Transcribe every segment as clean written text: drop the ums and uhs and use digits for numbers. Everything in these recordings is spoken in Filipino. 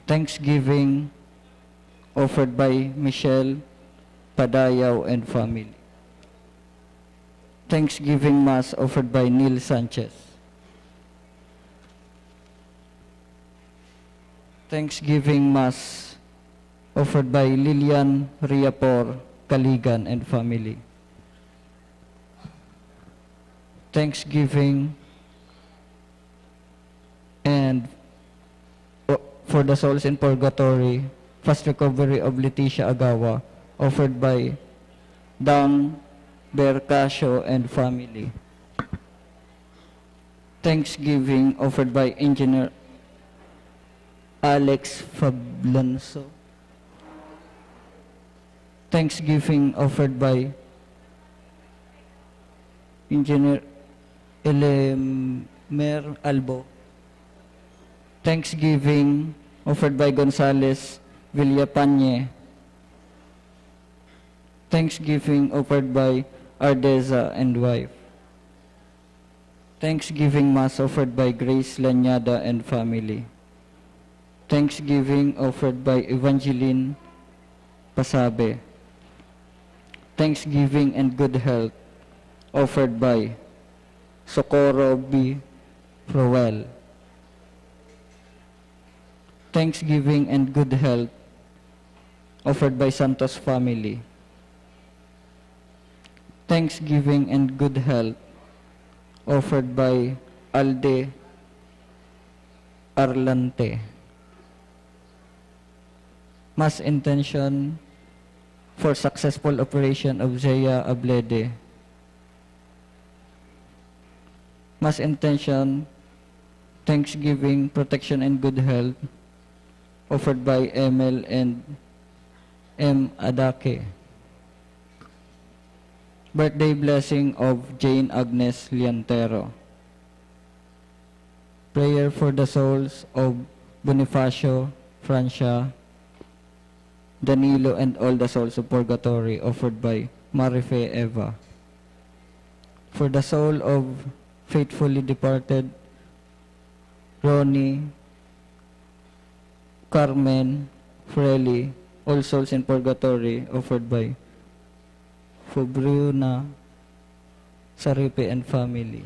Thanksgiving offered by Michelle Padayaw and family. Thanksgiving Mass offered by Neil Sanchez. Thanksgiving Mass offered by Lilian Riapor Kaligan and family. Thanksgiving and for the souls in purgatory, fast recovery of Leticia Agawa, offered by Dang Bercasio and family. Thanksgiving offered by Engineer Alex Fablonso. Thanksgiving offered by Engineer Elemer Albo. Thanksgiving offered by Gonzales Villapañe. Thanksgiving offered by Ardeza and wife. Thanksgiving Mass offered by Grace Lanyada and family. Thanksgiving offered by Evangeline Pasabe. Thanksgiving and good health offered by Socorro B. Rowell. Thanksgiving and good health offered by Santos family. Thanksgiving and good health offered by Alde Arlante. Mass intention for successful operation of Zea Ablede. Mass intention, Thanksgiving, protection and good health offered by ML and M. Adake. Birthday blessing of Jane Agnes Liantero. Prayer for the souls of Bonifacio, Francia, Danilo, and all the souls of purgatory offered by Marife Eva. For the soul of faithfully departed Ronnie, Carmen, Freli, all souls in purgatory offered by Fubriuna, Saripe and family.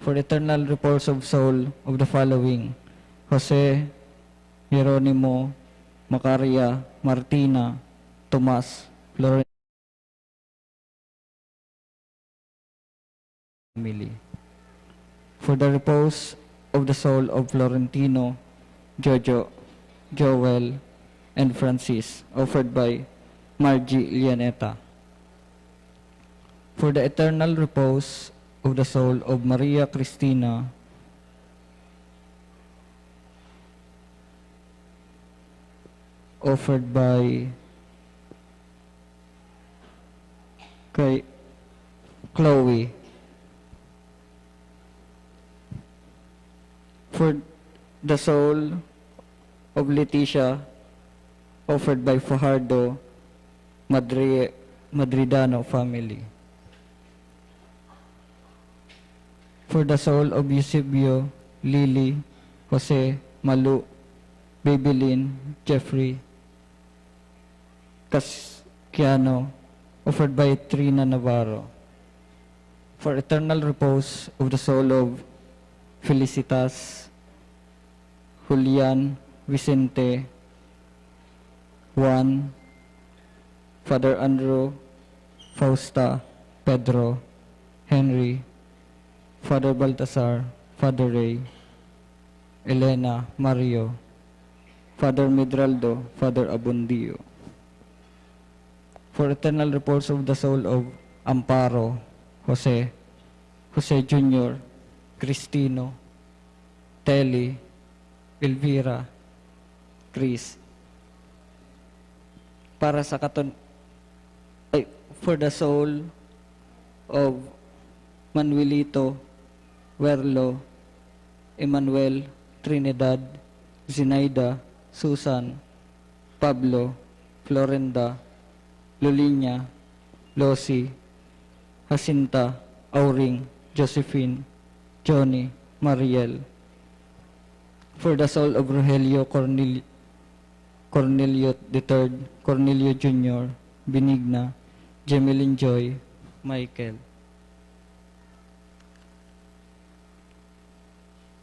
For eternal repose of soul of the following: Jose, Jeronimo, Macaria, Martina, Tomas, Florence family. For the repose of the soul of Florentino, Jojo, Joel, and Francis, offered by Margie Lianeta. For the eternal repose of the soul of Maria Cristina, offered by kay Chloe. For the soul of Leticia, offered by Fajardo Madridano family. For the soul of Eusebio, Lily, Jose, Malu, Babylin, Jeffrey, Casciano, offered by Trina Navarro. For eternal repose of the soul of Felicitas, Julian, Vicente, Juan, Father Andrew, Fausta, Pedro, Henry, Father Baltasar, Father Ray, Elena, Mario, Father Medraldo, Father Abundio. For eternal repose of the soul of Amparo, Jose, Jose Jr., Cristino, Telly, Elvira, Chris. Para sa for the soul of Manuelito, Werlo, Emmanuel, Trinidad, Zinaida, Susan, Pablo, Florenda, Lulinya, Losi, Jacinta, Auring, Josephine, Johnny, Mariel. For the soul of Rogelio Cornelio III, Cornelio Jr., Benigna, Jemeline Joy, Michael.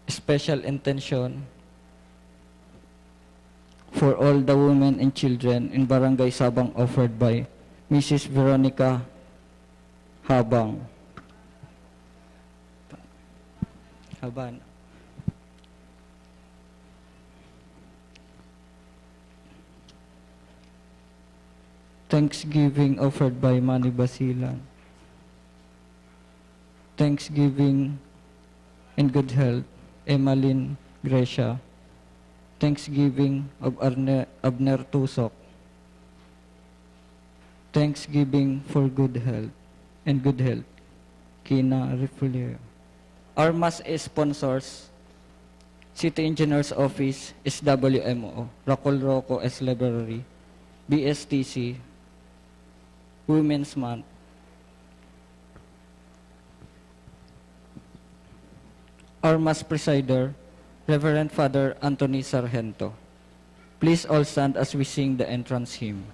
Special intention for all the women and children in Barangay Sabang offered by Mrs. Veronica Habang. Haban. Thanksgiving offered by Manny Basilan. Thanksgiving and good health, Emmeline Gracia. Thanksgiving of Abner Tusok. Thanksgiving for good health and good health, Kina Refulio. Our mass sponsors, City Engineers Office, SWMO, Racol Roco S. Library, BSTC, Women's Month. Our mass presider, Reverend Father Anthony Sargento. Please all stand as we sing the entrance hymn.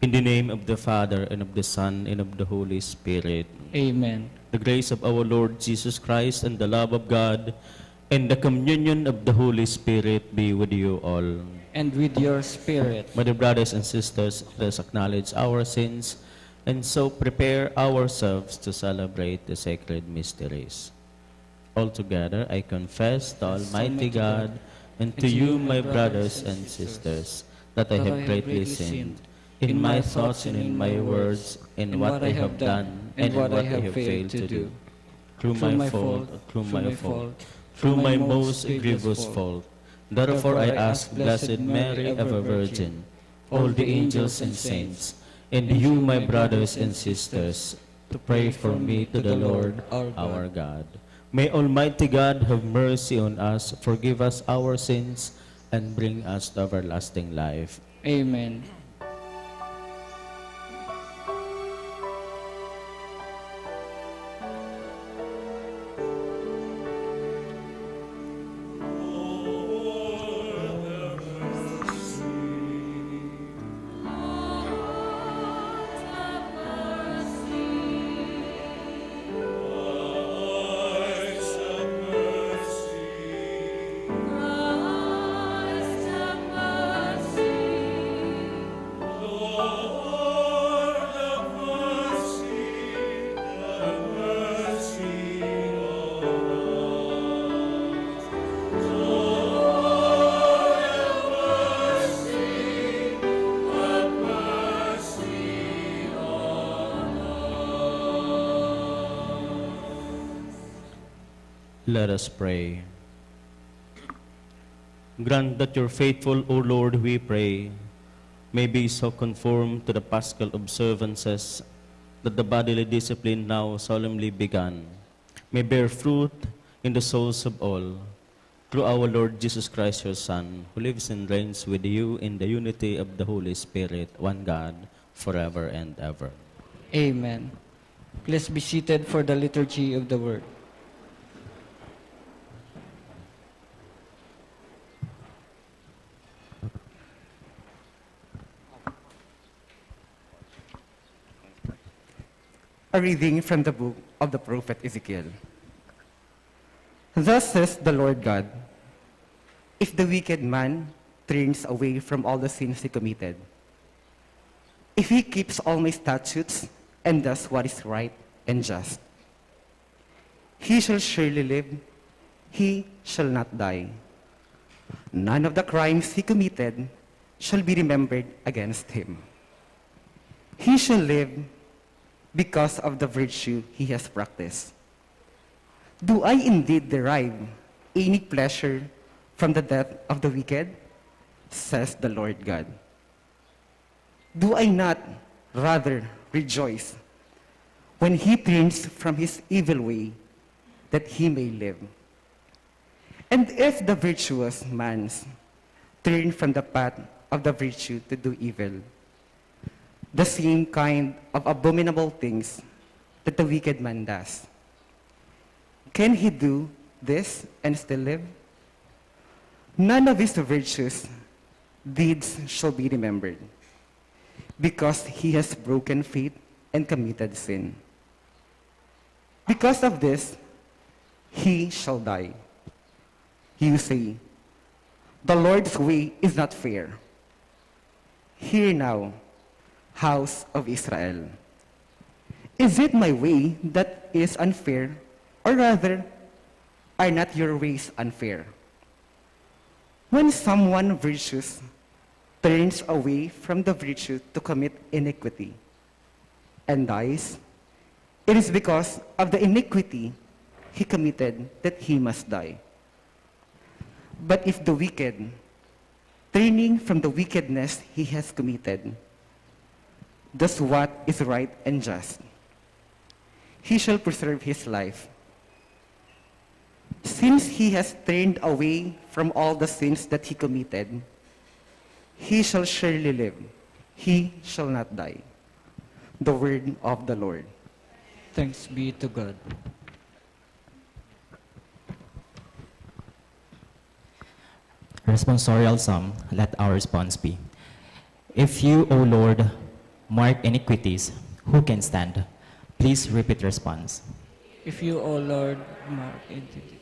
In the name of the Father, and of the Son, and of the Holy Spirit. Amen. The grace of our Lord Jesus Christ, and the love of God, and the communion of the Holy Spirit be with you all. And with your spirit. My dear brothers and sisters, let us acknowledge our sins, and so prepare ourselves to celebrate the sacred mysteries. Altogether, I confess to Almighty God, and to you, my brothers and sisters, that I have greatly sinned, in my thoughts and in my words, in what I have done and what I have failed to do. Through my fault, through my most grievous fault. Therefore I ask Blessed Mary, ever Virgin, all the angels and saints, and you, my brothers and sisters, to pray for me to the Lord our God. May Almighty God have mercy on us, forgive us our sins, and bring us to everlasting life. Amen. Let us pray. Grant that your faithful, O Lord, we pray, may be so conformed to the Paschal observances that the bodily discipline now solemnly begun may bear fruit in the souls of all, through our Lord Jesus Christ, your Son, who lives and reigns with you in the unity of the Holy Spirit, one God, forever and ever. Amen. Please be seated for the liturgy of the word. A reading from the book of the prophet Ezekiel. Thus says the Lord God, if the wicked man turns away from all the sins he committed, if he keeps all my statutes and does what is right and just, he shall surely live, he shall not die. None of the crimes he committed shall be remembered against him. He shall live because of the virtue he has practiced. Do I indeed derive any pleasure from the death of the wicked? Says the Lord God. Do I not rather rejoice when he turns from his evil way, that he may live? And if the virtuous man turn from the path of the virtue to do evil, the same kind of abominable things that the wicked man does, can he do this and still live? None of his virtuous deeds shall be remembered, because he has broken faith and committed sin. Because of this, he shall die. You say, the Lord's way is not fair. Hear now, house of Israel. Is it my way that is unfair, or rather, are not your ways unfair? When someone virtuous turns away from the virtue to commit iniquity and dies, it is because of the iniquity he committed that he must die. But if the wicked, turning from the wickedness he has committed, does what is right and just, he shall preserve his life. Since he has turned away from all the sins that he committed, he shall surely live, he shall not die. The word of the Lord. Thanks be to God. Responsorial Psalm, let our response be. If you, O Lord, mark iniquities, who can stand? Please repeat response. If you, O Lord, mark iniquities.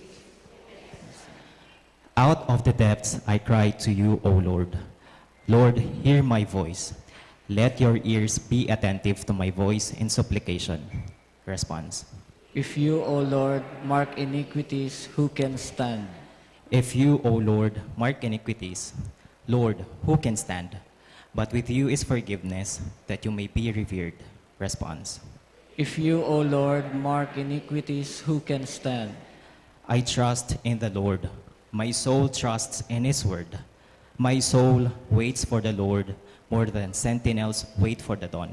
Out of the depths I cry to you, O Lord. Lord, hear my voice. Let your ears be attentive to my voice in supplication. Response. If you, O Lord, mark iniquities, who can stand? If you, O Lord, mark iniquities, Lord, who can stand? But with you is forgiveness, that you may be revered. Response. If you, O Lord, mark iniquities, who can stand? I trust in the Lord. My soul trusts in his word. My soul waits for the Lord more than sentinels wait for the dawn.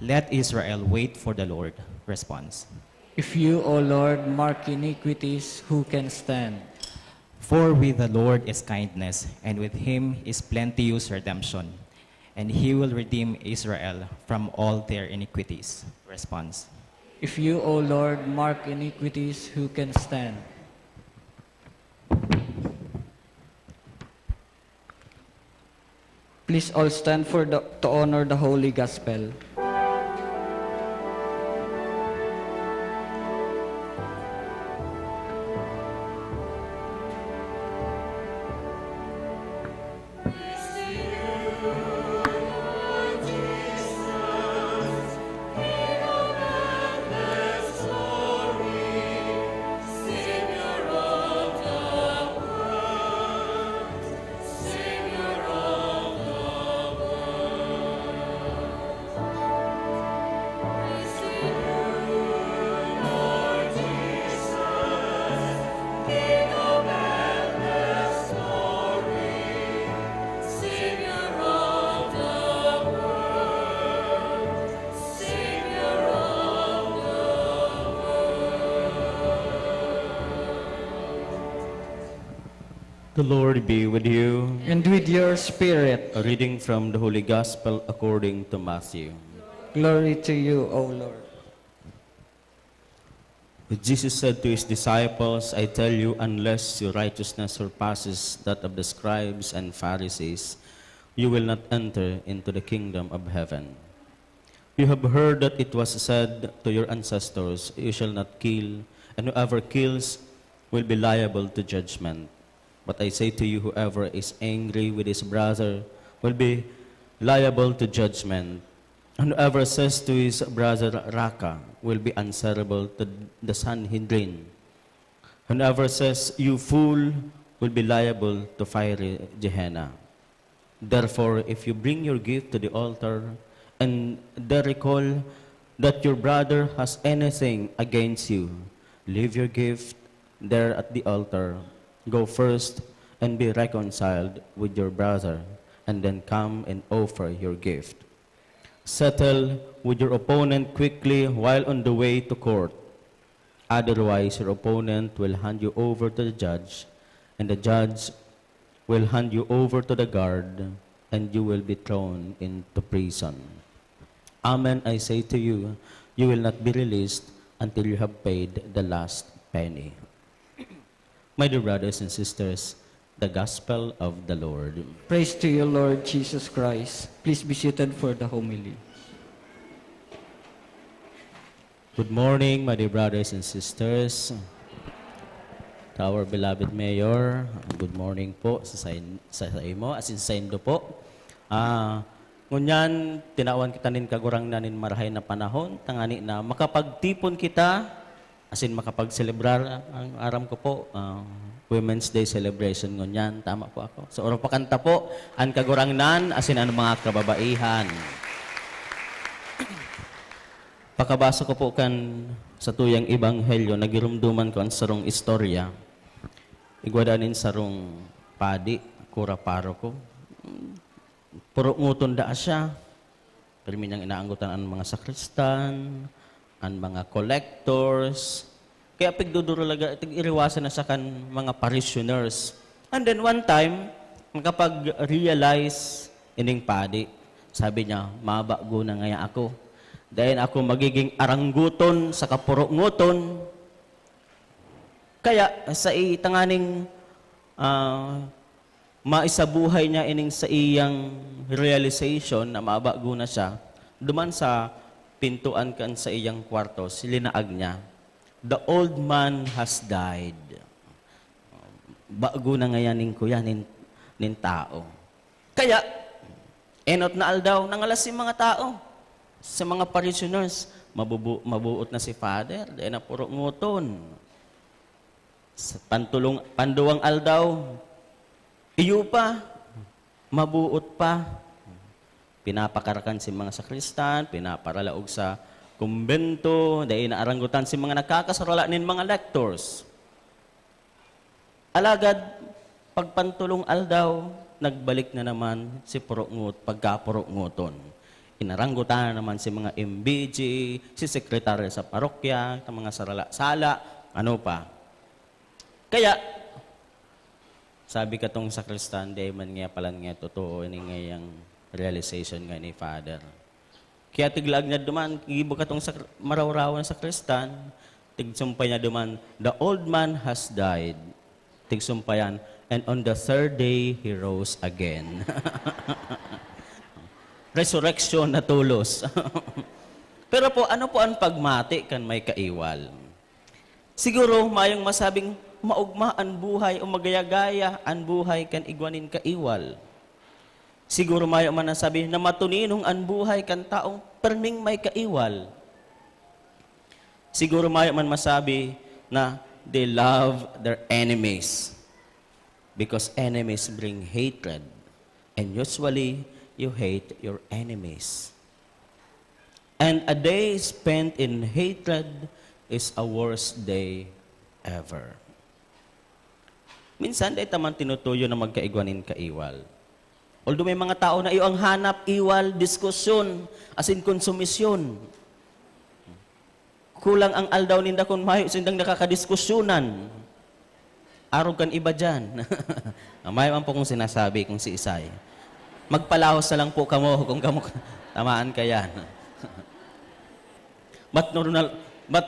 Let Israel wait for the Lord. Response. If you, O Lord, mark iniquities, who can stand? For with the Lord is kindness, and with him is plenteous redemption, and he will redeem Israel from all their iniquities. Response. If you, O Lord, mark iniquities, who can stand? Please all stand to honor the Holy Gospel. The Lord be with you. And with your spirit. A reading from the Holy Gospel according to Matthew. Glory to you, O Lord. Jesus said to his disciples, I tell you, unless your righteousness surpasses that of the scribes and Pharisees, you will not enter into the kingdom of heaven. You have heard that it was said to your ancestors, you shall not kill, and whoever kills will be liable to judgment. But I say to you, whoever is angry with his brother will be liable to judgment. And whoever says to his brother, Raka, will be answerable to the Sanhedrin. And whoever says, you fool, will be liable to fiery Gehenna. Therefore, if you bring your gift to the altar, and there recall that your brother has anything against you, leave your gift there at the altar. Go first and be reconciled with your brother, and then come and offer your gift. Settle with your opponent quickly while on the way to court. Otherwise, your opponent will hand you over to the judge, and the judge will hand you over to the guard, and you will be thrown into prison. Amen, I say to you, you will not be released until you have paid the last penny. My dear brothers and sisters, the Gospel of the Lord. Praise to you, Lord Jesus Christ. Please be seated for the homily. Good morning, my dear brothers and sisters. To our beloved Mayor, good morning po sa imo, as in sa indo po. Ngunyan, tinawan kita nin kagurang nanin marahay na panahon, tangani na makapagtipon kita, as in makapag-celebrar, ang aram ko po, Women's Day celebration ngunyan, tama po ako. So, oro pakanta po, ang kagurang nan, as in ang mga kababaihan. Pakabasa ko po kan sa tuyang ebanghelyo, nagirumduman ko ang sarong istorya. Igwadanin sarong padi, kura paro ko. Puro nguton da siya. Pero minyang inaanggutan ang mga sakristan, ang mga collectors. Kaya pigduduro laga, iriwasan na sa kan mga parishioners. And then one time, makapag-realize ining padi, sabi niya, mabago na ngaya ako. Dahil ako magiging arangguton sa kapurunguton. Kaya sa itanganing maisabuhay niya ining sa iyang realization na mabago na siya, duman sa pintuan kan sa iyang kwarto, silinaag niya, the old man has died. Bago na ngayon kuya nin tao. Kaya, enot na aldaw, nangalas si mga tao. Sa mga parishioners, mabuot na si Father, dahil na puro nguton. Sa panduwang aldaw, iyo pa, mabuot pa. Pinapakarakan si mga sakristan, pinaparalaog sa kumbento, dahil naaranggutan si mga nakakasarala nin mga lectors. Alagad, pagpantulong aldaw, nagbalik na naman si pagkapurunguton. Inaranggutan naman si mga MBG, si sekretary sa parokya, ang mga sarala-sala, ano pa. Kaya, sabi ka tong sakristan, di man nga pala nga totoo, ini nga yung realization nga ni Father. Kaya tiglag niya duman, ibo ka tong marawrawan sa sakristan, tigsumpay niya duman, the old man has died. Tigsumpayan, and on the third day, he rose again. Resurrection na tulos. Pero po, ano po ang pagmati kan may kaiwal? Siguro, mayong masabing maugma ang buhay o magayagaya ang buhay kan igwanin kaiwal. Siguro mayong manasabi na matuninong ang buhay kan taong perning may kaiwal. Siguro mayong man masabi na they love their enemies because enemies bring hatred. And usually, you hate your enemies. And a day spent in hatred is a worst day ever. Minsan, dahil taman tinutuyo na magkaigwanin kaiwal. Although may mga tao na iyo ang hanap, iwal, diskusyon, as in konsumisyon. Kulang ang aldaw ninda kung mayo sindang nakakadiskusyonan. Arog kan iba dyan. May man po kong sinasabi kung si Isay. Magpalahos na lang po kamo kung kamo tamaan ka yan. But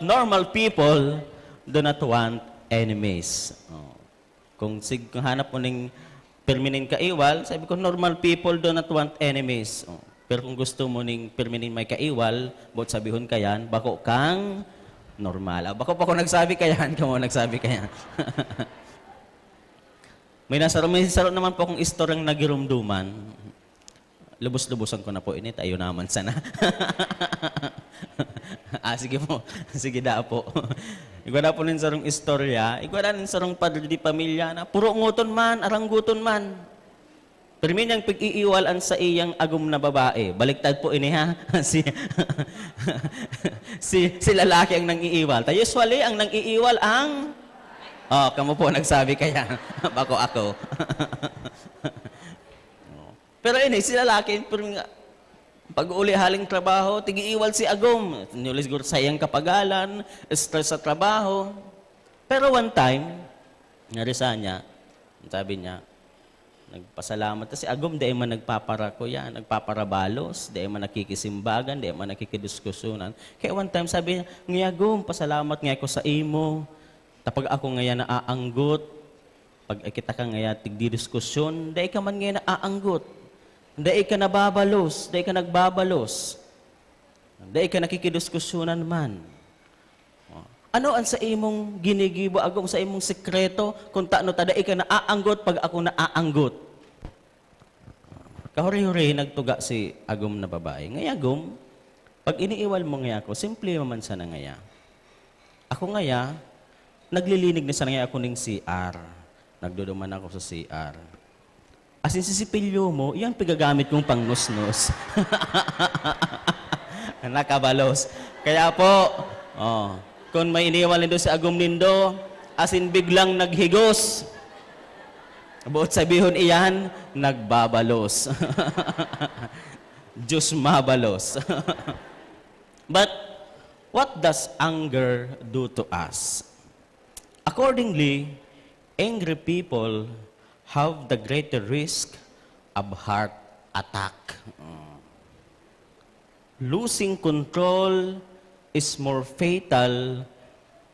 normal people do not want enemies. Oh. Kung hanap mo ng permanent kaiwal, sabi ko, normal people do not want enemies. Oh. Pero kung gusto mo ng permanent may kaiwal, bot sabihon ka yan, bako kang normal. Ah, bako pa ko nagsabi ka yan, kamo nagsabi ka yan. may saro naman po akong istoryang nagirumduman. Lubos-lubosan ko na po init, ayaw naman sana. Sige po. Sige da po. Igwada po nin sarong istorya, igwada nin sarong padre di pamilya na puro nguton man, arangguton man. Pero niyang pag-iiwalan sa iyang agum na babae. Baliktad po ini ha. si lalaki ang nang-iiwal. Tayo usually ang nang-iiwal ang kamo po nagsabi kaya. Bako ako. Pero ini, si lalaki, pag-uli haling trabaho, tigi-iwal si agom. Nulis gur sayang kapagalan, stress sa trabaho. Pero one time, narisa niya, sabi niya, nagpasalamat. Si agom, di man nagpaparako yan, nagpaparabalos, di man nakikisimbagan, di man nakikidiskusunan. Kaya one time, sabi niya, ngay agom, pasalamat ngay ko sa imo. Tapag ako ngayon naaanggot, pag kita ka ngayon tigdidiskusyon, di ka man ngayon naaanggot. Dahil ka nababalos, dahil ka nagbabalos, dahil ka nakikidiskusyonan man. Ano ang sa imong ginigibo agom sa imong sekreto kung taano ta dahil ka naaanggot pag ako naaanggot? Kahuri-huri nagtuga si agom na babae. Ngaya agom, pag iniiwal mo ngaya ako, simple man sana ngaya. Ako ngaya, naglilinig na sana ngaya ako ng CR. Nagduduman ako sa CR. As in, si CEPPIO mo, yan pigagamit kong pangnusnos. Nakabalos. Kaya po, kung may iniwal nindo si agom nindo, as in biglang naghigos. Buot sabihon iyan, nagbabalos. Diyos mabalos. But, what does anger do to us? Accordingly, angry people have the greater risk of heart attack. Losing control is more fatal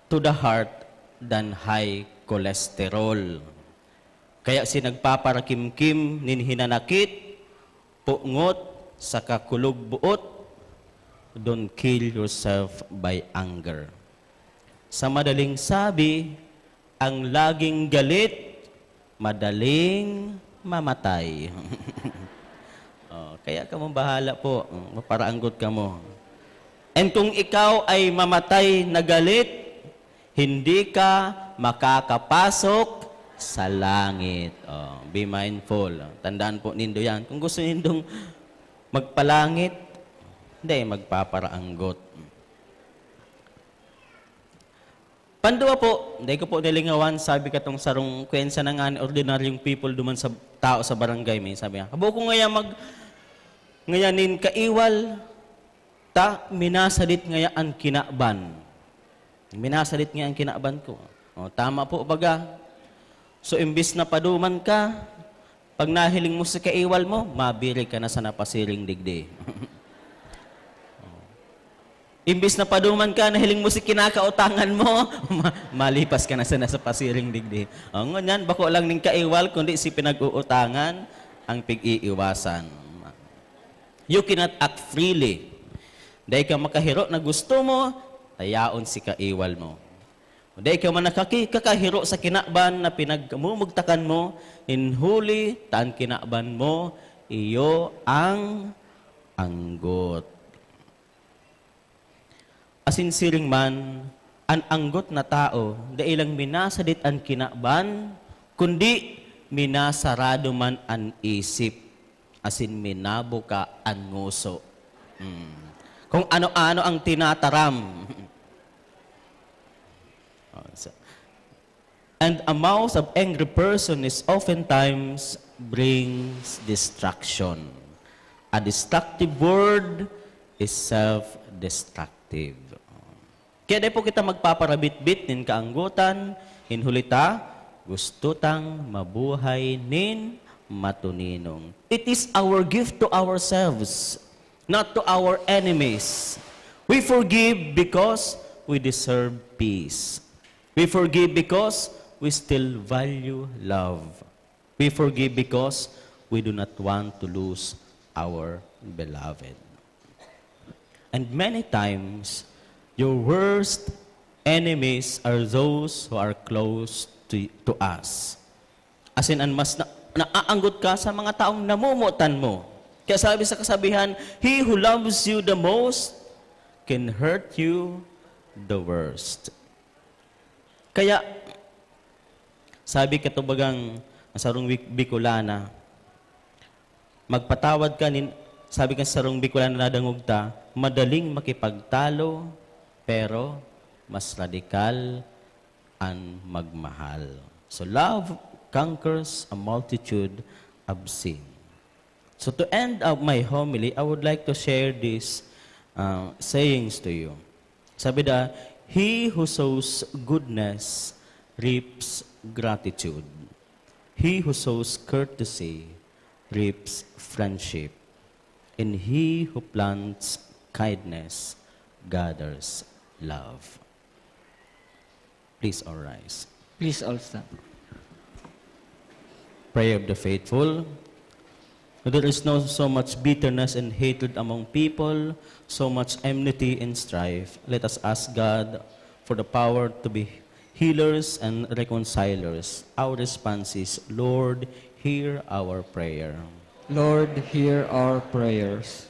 to the heart than high cholesterol. Kaya si nagpaparakimkim nin hinanakit, puungot sa kakulog buot, don't kill yourself by anger. Sa madaling sabi, ang laging galit, madaling mamatay. Kaya ka mo bahala po. Maparaanggot ka mo. And kung ikaw ay mamatay na galit, hindi ka makakapasok sa langit. Be mindful. Tandaan po nindo yan. Kung gusto nindong magpalangit, hindi, magpaparaanggot. Pandua po, hindi ko po nilingawan, sabi ka tong sarong kwensa na nga ordinaryong people duman sa tao sa barangay may. Sabi nga, habo ko ngayanin kaiwal, minasadit ngaya ang kinaban. Minasadit ngaya ang kinaban ko. Tama po baga. So, imbis na paduman ka, pag nahiling mo sa kaiwal mo, mabiri ka na sa napasiring digdi. Imbis na paduman ka, nahiling mo si kinakautangan mo, malipas ka na sa nasa pasiring digdi. Ngunyan, bako lang ning kaiwal, kundi si pinag-uutangan ang pig-iiwasan. You cannot act freely. Dahil ka makahiro na gusto mo, tayaon si kaiwal mo. Dahil ka man kakahiro sa kinaban na pinagmumugtakan mo, inhuli, taan kinaban mo, iyo ang anggot. Asinsiring man, ang anggot na tao, dailang minasadit ang kinaban, kundi minasarado man ang isip, asin minabo ka ang nguso. Kung ano-ano ang tinataram. And a mouth of angry person is oftentimes brings destruction. A destructive word is self-destructive. Kaya dahil po kita magpaparabit-bit nin kaanggutan, hinhulita, gusto tang mabuhay nin matuninong. It is our gift to ourselves, not to our enemies. We forgive because we deserve peace. We forgive because we still value love. We forgive because we do not want to lose our beloved. And many times, your worst enemies are those who are close to us. As in, mas naaanggot ka sa mga taong namumutan mo. Kaya sabi sa kasabihan, he who loves you the most can hurt you the worst. Kaya, sabi katubagang sarong Bicolana, magpatawad ka, sabi ka sa sarong Bicolana nadangog ta, madaling makipagtalo, pero mas radikal ang magmahal. So love conquers a multitude of sin. So to end up my homily, I would like to share these sayings to you. Sabi da, he who sows goodness reaps gratitude. He who sows courtesy reaps friendship. And he who plants kindness gathers love. Please all rise. Please all stand. Prayer of the faithful. There is no so much bitterness and hatred among people, so much enmity and strife. Let us ask God for the power to be healers and reconcilers. Our response is, Lord, hear our prayer. Lord, hear our prayers.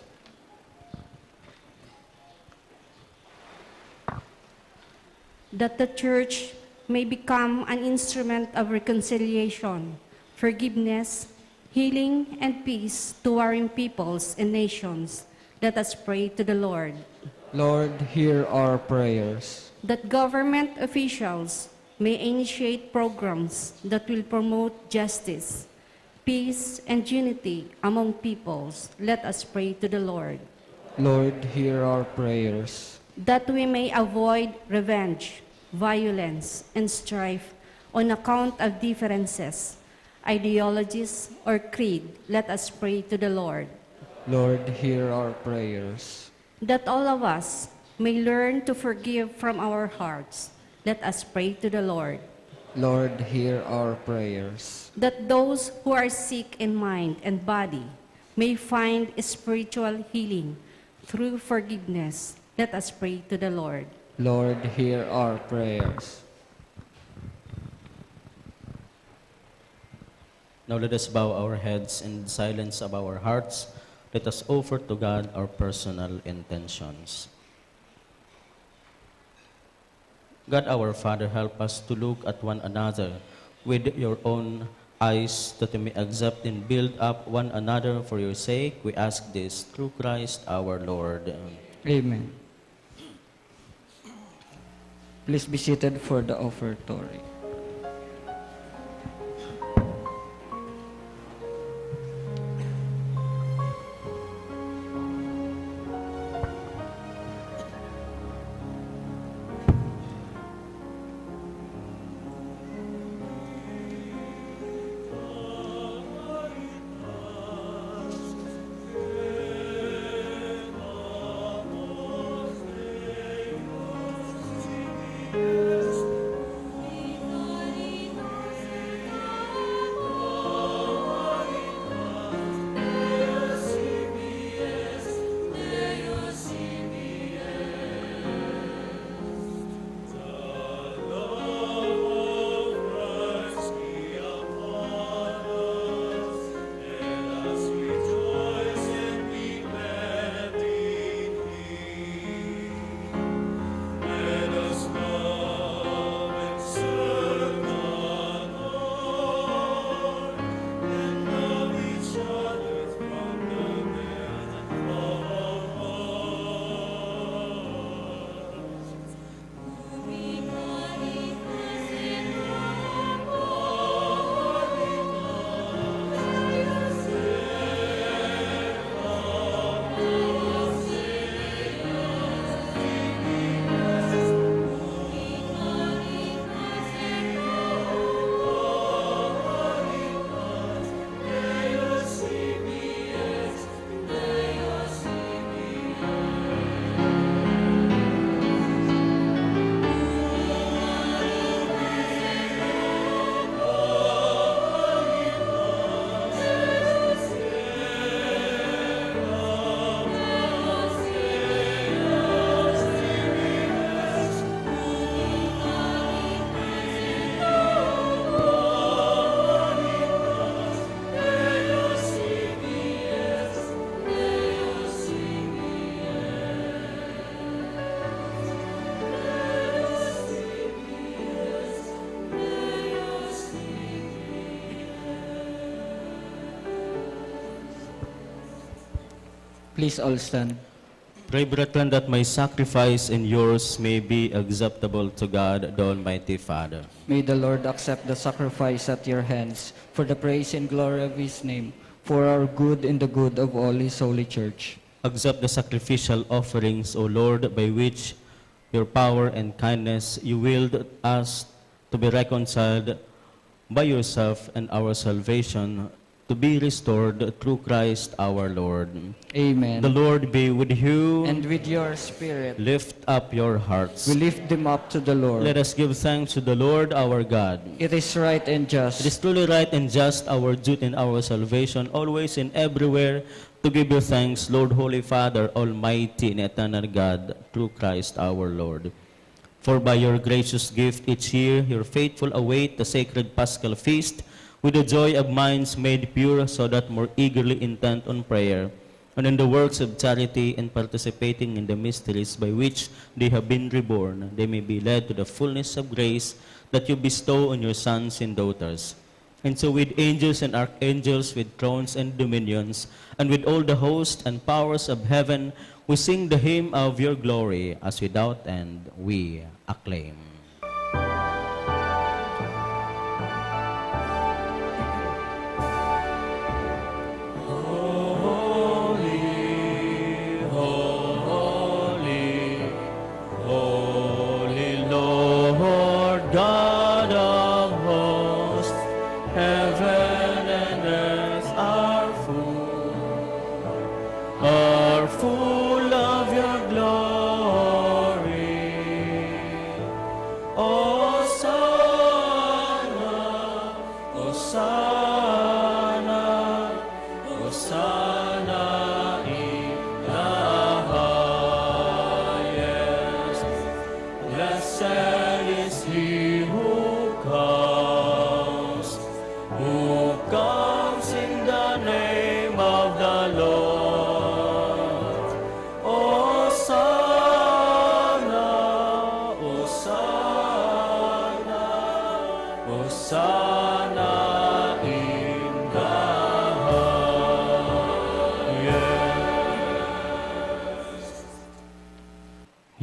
That the Church may become an instrument of reconciliation, forgiveness, healing, and peace to warring peoples and nations. Let us pray to the Lord. Lord, hear our prayers. That government officials may initiate programs that will promote justice, peace, and unity among peoples. Let us pray to the Lord. Lord, hear our prayers. That we may avoid revenge, violence, and strife on account of differences, ideologies, or creed. Let us pray to the Lord. Lord, hear our prayers. That all of us may learn to forgive from our hearts. Let us pray to the Lord. Lord, hear our prayers. That those who are sick in mind and body may find spiritual healing through forgiveness. Let us pray to the Lord. Lord, hear our prayers. Now let us bow our heads in the silence of our hearts. Let us offer to God our personal intentions. God our Father, help us to look at one another with your own eyes, that we may accept and build up one another for your sake. We ask this through Christ our Lord. Amen. Please be seated for the offertory. Please all stand. Pray, brethren, that my sacrifice and yours may be acceptable to God, the Almighty Father. May the Lord accept the sacrifice at your hands for the praise and glory of his name, for our good and the good of all his holy church. Accept the sacrificial offerings, O Lord, by which your power and kindness you willed us to be reconciled by yourself and our salvation to be restored through Christ our Lord. Amen. The Lord be with you. And with your spirit, Lift up your hearts. we lift them up to the Lord. Let us give thanks to the Lord our God. It is right and just. It is truly right and just, our duty and our salvation, always and everywhere, to give you thanks, Lord, Holy Father, Almighty and eternal God, through Christ our Lord. For by your gracious gift each year, your faithful await the sacred Paschal feast with the joy of minds made pure, so that more eagerly intent on prayer and in the works of charity and participating in the mysteries by which they have been reborn, they may be led to the fullness of grace that you bestow on your sons and daughters. And so with angels and archangels, with thrones and dominions, and with all the hosts and powers of heaven, we sing the hymn of your glory, as without end we acclaim.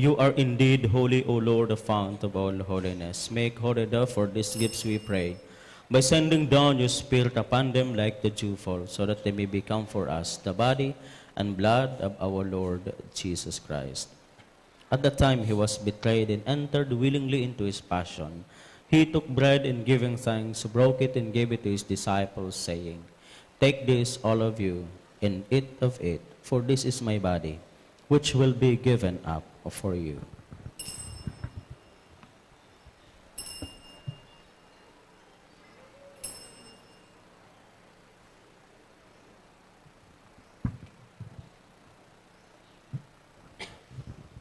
You are indeed holy, O Lord, the fount of all holiness. Make holy therefore these gifts, we pray, by sending down your Spirit upon them like the dewfall, so that they may become for us the body and blood of our Lord Jesus Christ. At the time he was betrayed and entered willingly into his passion, he took bread and giving thanks, broke it and gave it to his disciples, saying, Take this, all of you, and eat of it, for this is my body, which will be given up for you.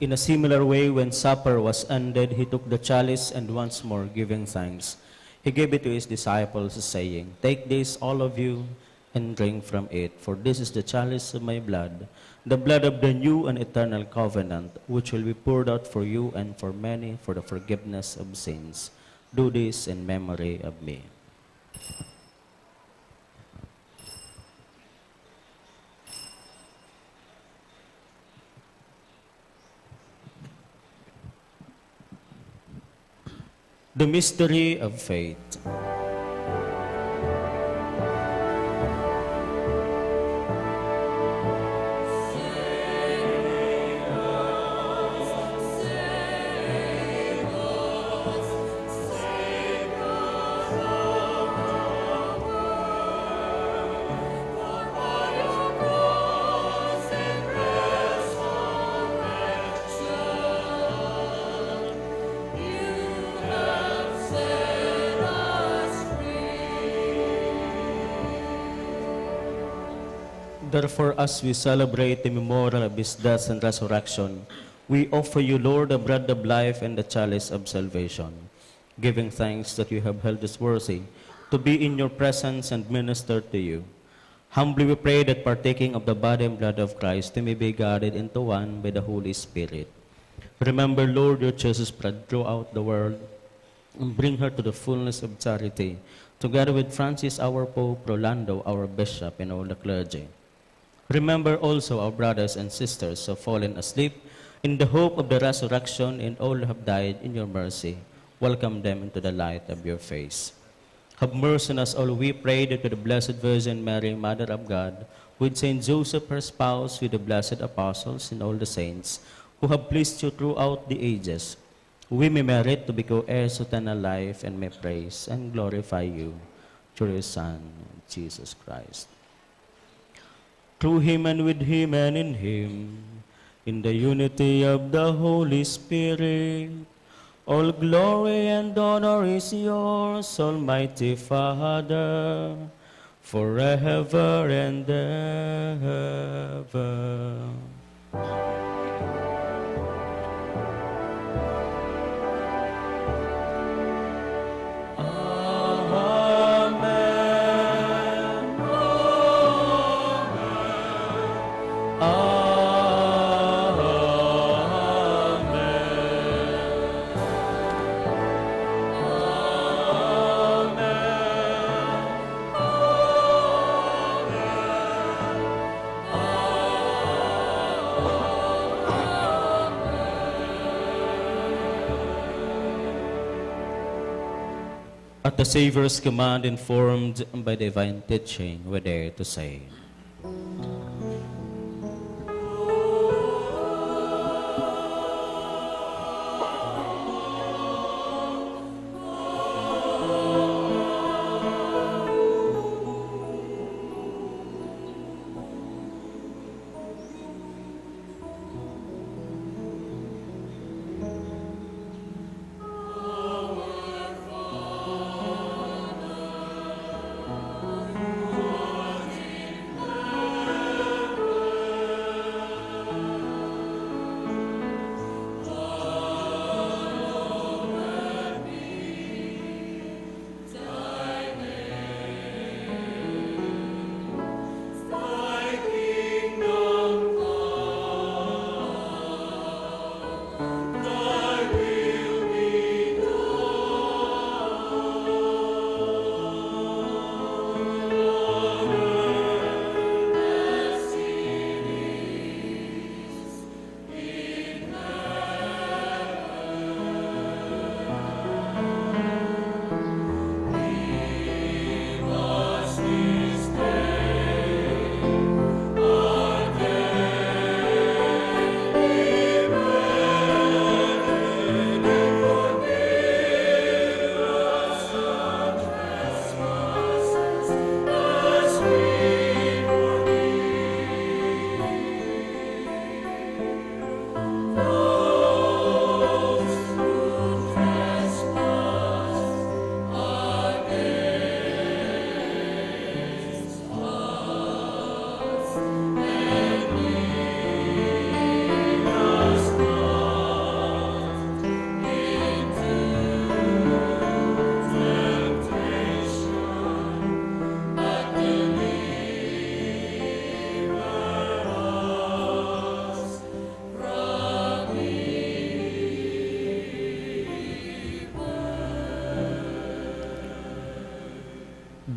In a similar way, when supper was ended, he took the chalice and once more giving thanks, he gave it to his disciples, saying, Take this, all of you, and drink from it, for this is the chalice of my blood, the blood of the new and eternal covenant, which will be poured out for you and for many for the forgiveness of sins. Do this in memory of me. The mystery of faith. Therefore, as we celebrate the memorial of his death and resurrection, we offer you, Lord, the bread of life and the chalice of salvation, giving thanks that you have held us worthy to be in your presence and minister to you. Humbly we pray that partaking of the body and blood of Christ, we may be guided into one by the Holy Spirit. Remember, Lord, your church is spread throughout the world, and bring her to the fullness of charity, together with Francis, our Pope, Rolando, our Bishop, and all the clergy. Remember also our brothers and sisters who have fallen asleep in the hope of the resurrection, and all who have died in your mercy. Welcome them into the light of your face. Have mercy on us all, we pray, that to the Blessed Virgin Mary, Mother of God, with Saint Joseph, her spouse, with the blessed apostles and all the saints, who have pleased you throughout the ages, we may merit to be co-heirs of eternal life, and may praise and glorify you through your Son, Jesus Christ. Through him and with him and in him, in the unity of the Holy Spirit, all glory and honor is yours, Almighty Father, forever and ever. At the Savior's command, informed by divine teaching, we dare to say,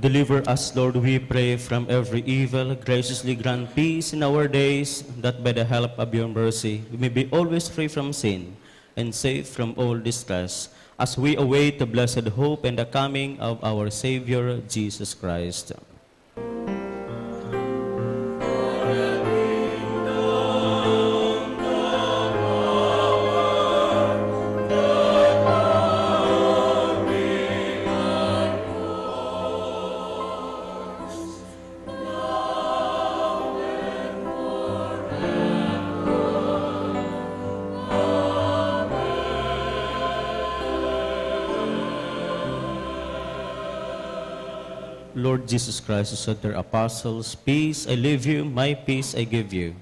deliver us, Lord, we pray, from every evil. Graciously grant peace in our days, that by the help of your mercy we may be always free from sin and safe from all distress, as we await the blessed hope and the coming of our Savior, Jesus Christ. Lord Jesus Christ, who said to your apostles, "Peace I leave you, my peace I give you.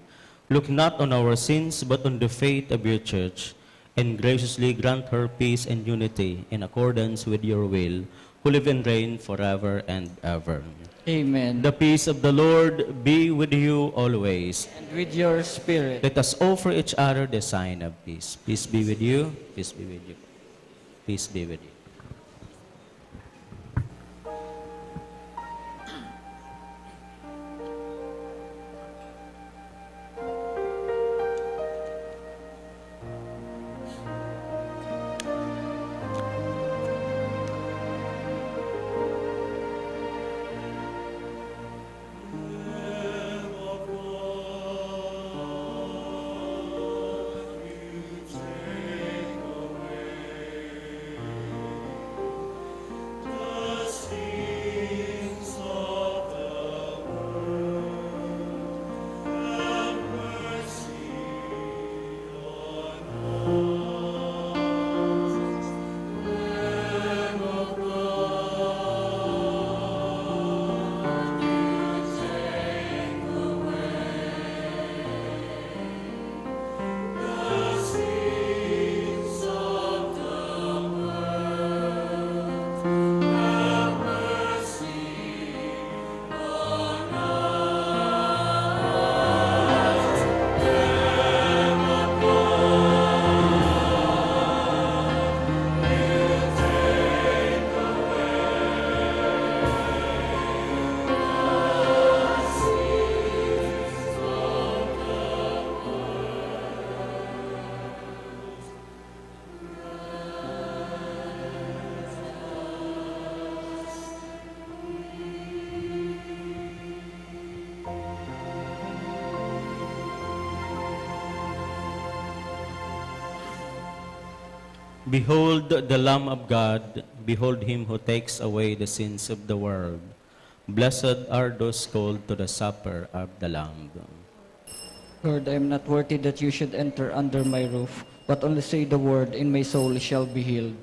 Look not on our sins, but on the faith of your church, and graciously grant her peace and unity in accordance with your will, who live and reign forever and ever." Amen. The peace of the Lord be with you always. And with your spirit. Let us offer each other the sign of peace. Peace be with you. Peace be with you. Peace be with you. Behold the Lamb of God, behold him who takes away the sins of the world. Blessed are those called to the supper of the Lamb. Lord, I am not worthy that you should enter under my roof, but only say the word, and my soul shall be healed.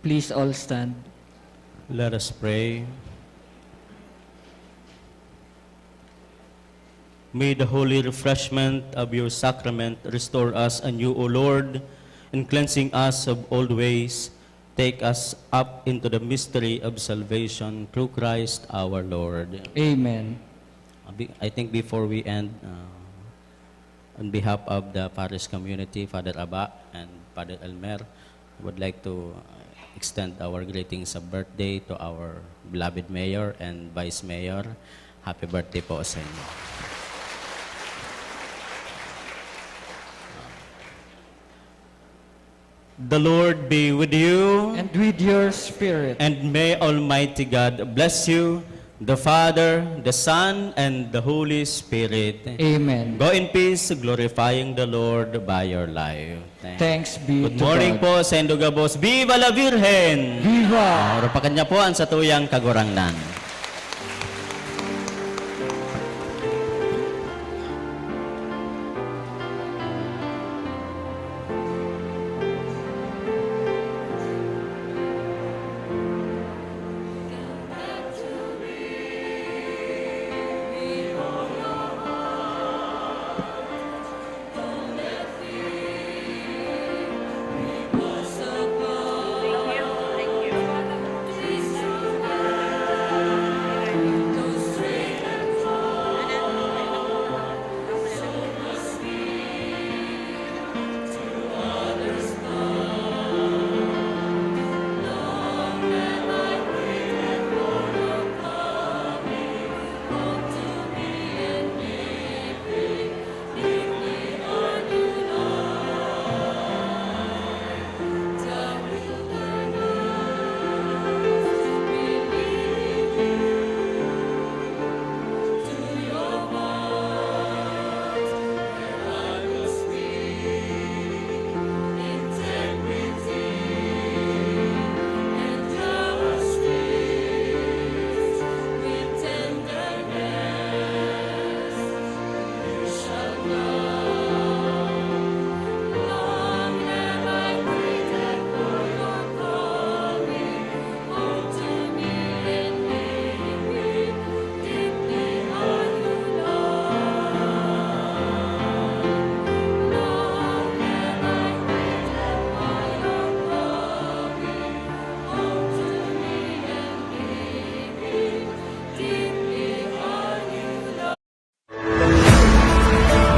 Please all stand. Let us pray. May the holy refreshment of your sacrament restore us anew, O Lord, and cleansing us of old ways, take us up into the mystery of salvation through Christ our Lord. Amen. I think before we end, on behalf of the parish community, Father Aba and Father Elmer, I would like to extend our greetings of birthday to our beloved Mayor and Vice Mayor. Happy birthday po sa inyo. The Lord be with you, And with your spirit. and may Almighty God bless you, the Father, the Son, and the Holy Spirit. Amen. Go in peace, glorifying the Lord by your life. Thanks be Good to morning God. po sa Indugabos. Viva la Virgen! Viva! Oro pa kanya po ang satuyang kagurangnan.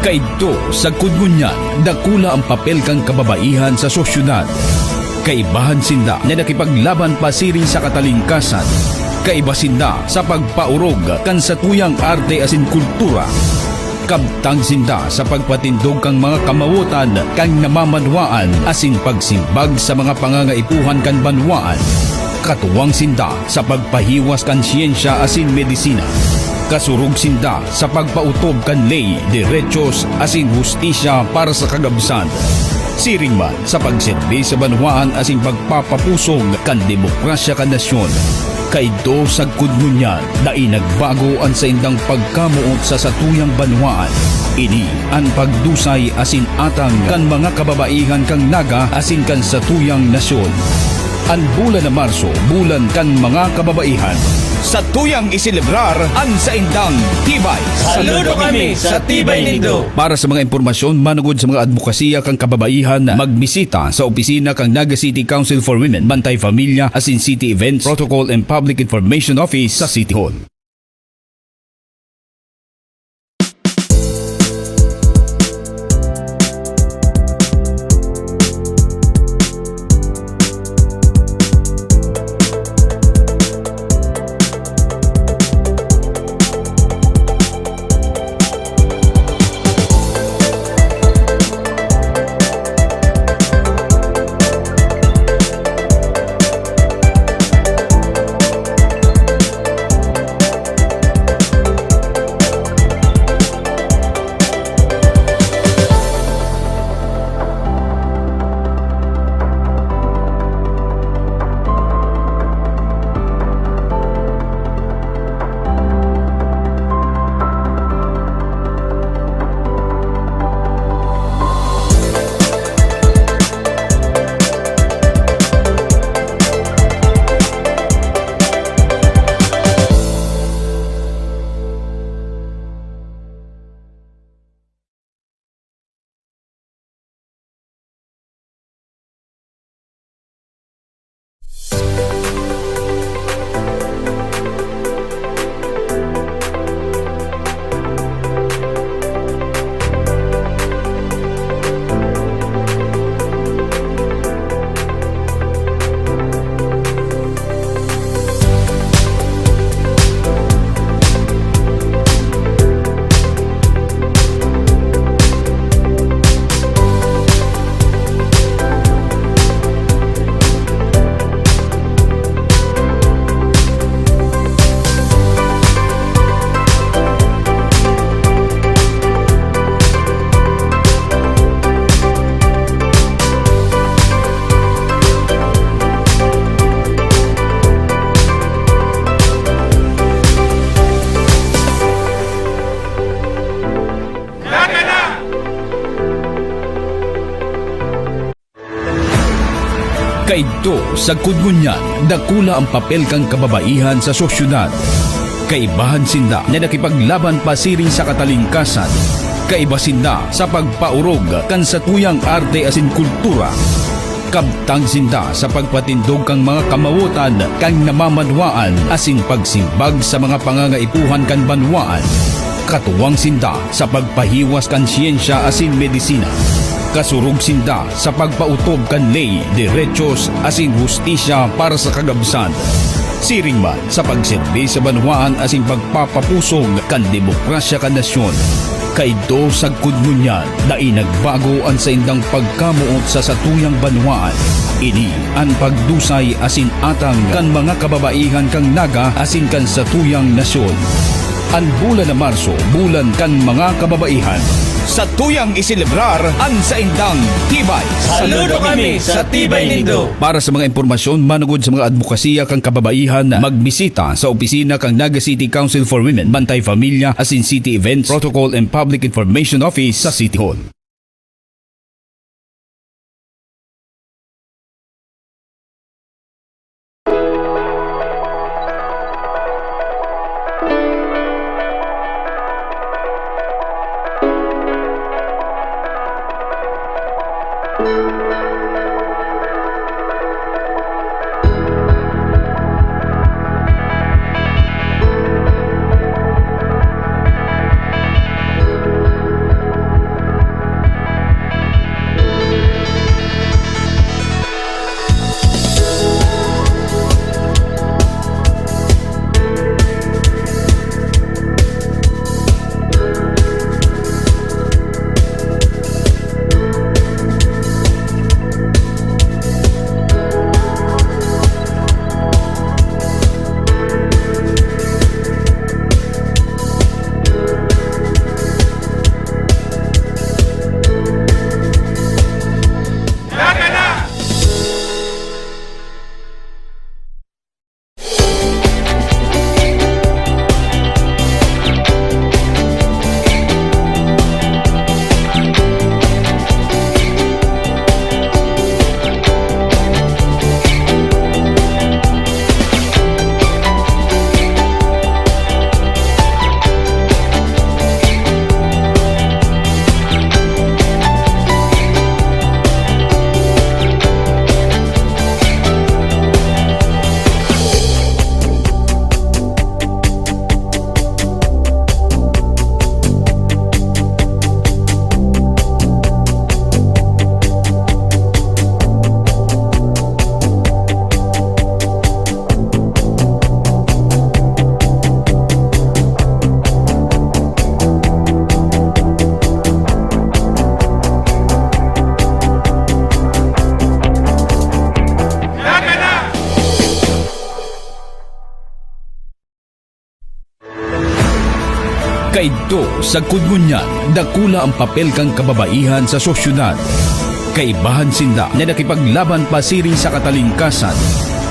Kaidto sa kudngunyan, dakula ang papel kang kababaihan sa sosyudad. Kaibahan sinda na nakipaglaban pasiring sa katalingkasan. Kaiba sinda sa pagpaurog kan sa tuyang arte asin kultura. Kabtang sinda sa pagpatindog kang mga kamawutan kang namamanwaan asin pagsimbag sa mga pangangaipuhan kan banwaan. Katuwang sinda sa pagpahiwas kan siyensya asin medisina. Kasurug sinda sa pagpautob kan ley, derechos asin hustisya para sa kagabsan. Siring man sa pagserbi sa banwaan asin pagpapapusog kan demokrasya kan nasyon. Kaidto sa kudngunyan na inagbago ang sa indang pagkamuot sa satuyang banwaan. Ini ang pagdusay asin atang kan mga kababaihan kang Naga asin kan satuyang nasyon. Ang bulan na Marso, bulan kan mga kababaihan. Sa tuyang isilebrar ang sa indang tibay. Saludo kami sa Tibay Nindo. Para sa mga impormasyon manugod sa mga advokasya kang kababaihan, magbisita sa opisina kang Naga City Council for Women, Bantay Familia, asin City Events, Protocol and Public Information Office sa City Hall. Kaidto sa kudngunyan, dakula ang papel kang kababaihan sa sosyudad. Kaibahan sinda na nakipaglaban pasiring sa katalingkasan. Kaiba sinda sa pagpaurog kan sa tuyang arte asin kultura. Kabtang sinda sa pagpatindog kang mga kamawutan kang namamanwaan asin pagsimbag sa mga pangangaipuhan kan banwaan. Katuwang sinda sa pagpahiwas kan siyensya asin medisina. Kasurug sinda sa pagpautob kan ley, derechos asin hustisya para sa kagabsan. Siring man sa pagsilbi sa banwaan asin pagpapapusog kan demokrasya kan nasyon. Kaidto sa kudngunyan na inagbago ang sa indang pagkamuot sa satuyang banwaan. Ini ang pagdusay asin atang kan mga kababaihan kang Naga asin kan satuyang nasyon. Ang bulan na Marso, bulan kan mga kababaihan. Sa tuyang isilebrar ang sa indang tibay. Saludo kami sa Tibay Nindo. Para sa mga impormasyon manugod sa mga advokasya kang kababaihan, magbisita sa opisina kang Naga City Council for Women, Bantay Familia, asin City Events, Protocol and Public Information Office sa City Hall. Kaidto sa kudngunyan, dakula ang papel kang kababaihan sa sosyudad. Kaibahan sinda na nakipaglaban pasiring sa katalingkasan.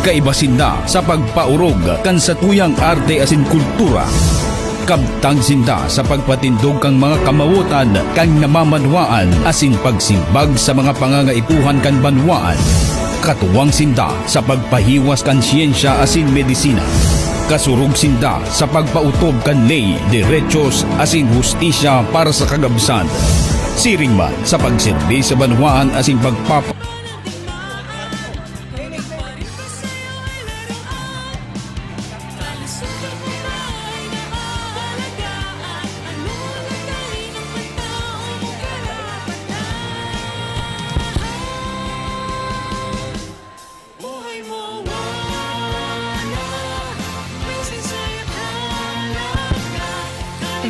Kaiba sinda sa pagpaurog kan sa tuyang arte asin kultura. Kabtang sinda sa pagpatindog kang mga kamawutan kang namamanwaan asin pagsimbag sa mga pangangaipuhan kan banwaan. Katuwang sinda sa pagpahiwas kan siyensya asin medisina. Kasurug sinda sa pagpautob kan ley, derechos asin hustisya para sa kagabsan. Siring man sa pagsilbi sa banwaan asin pagpapa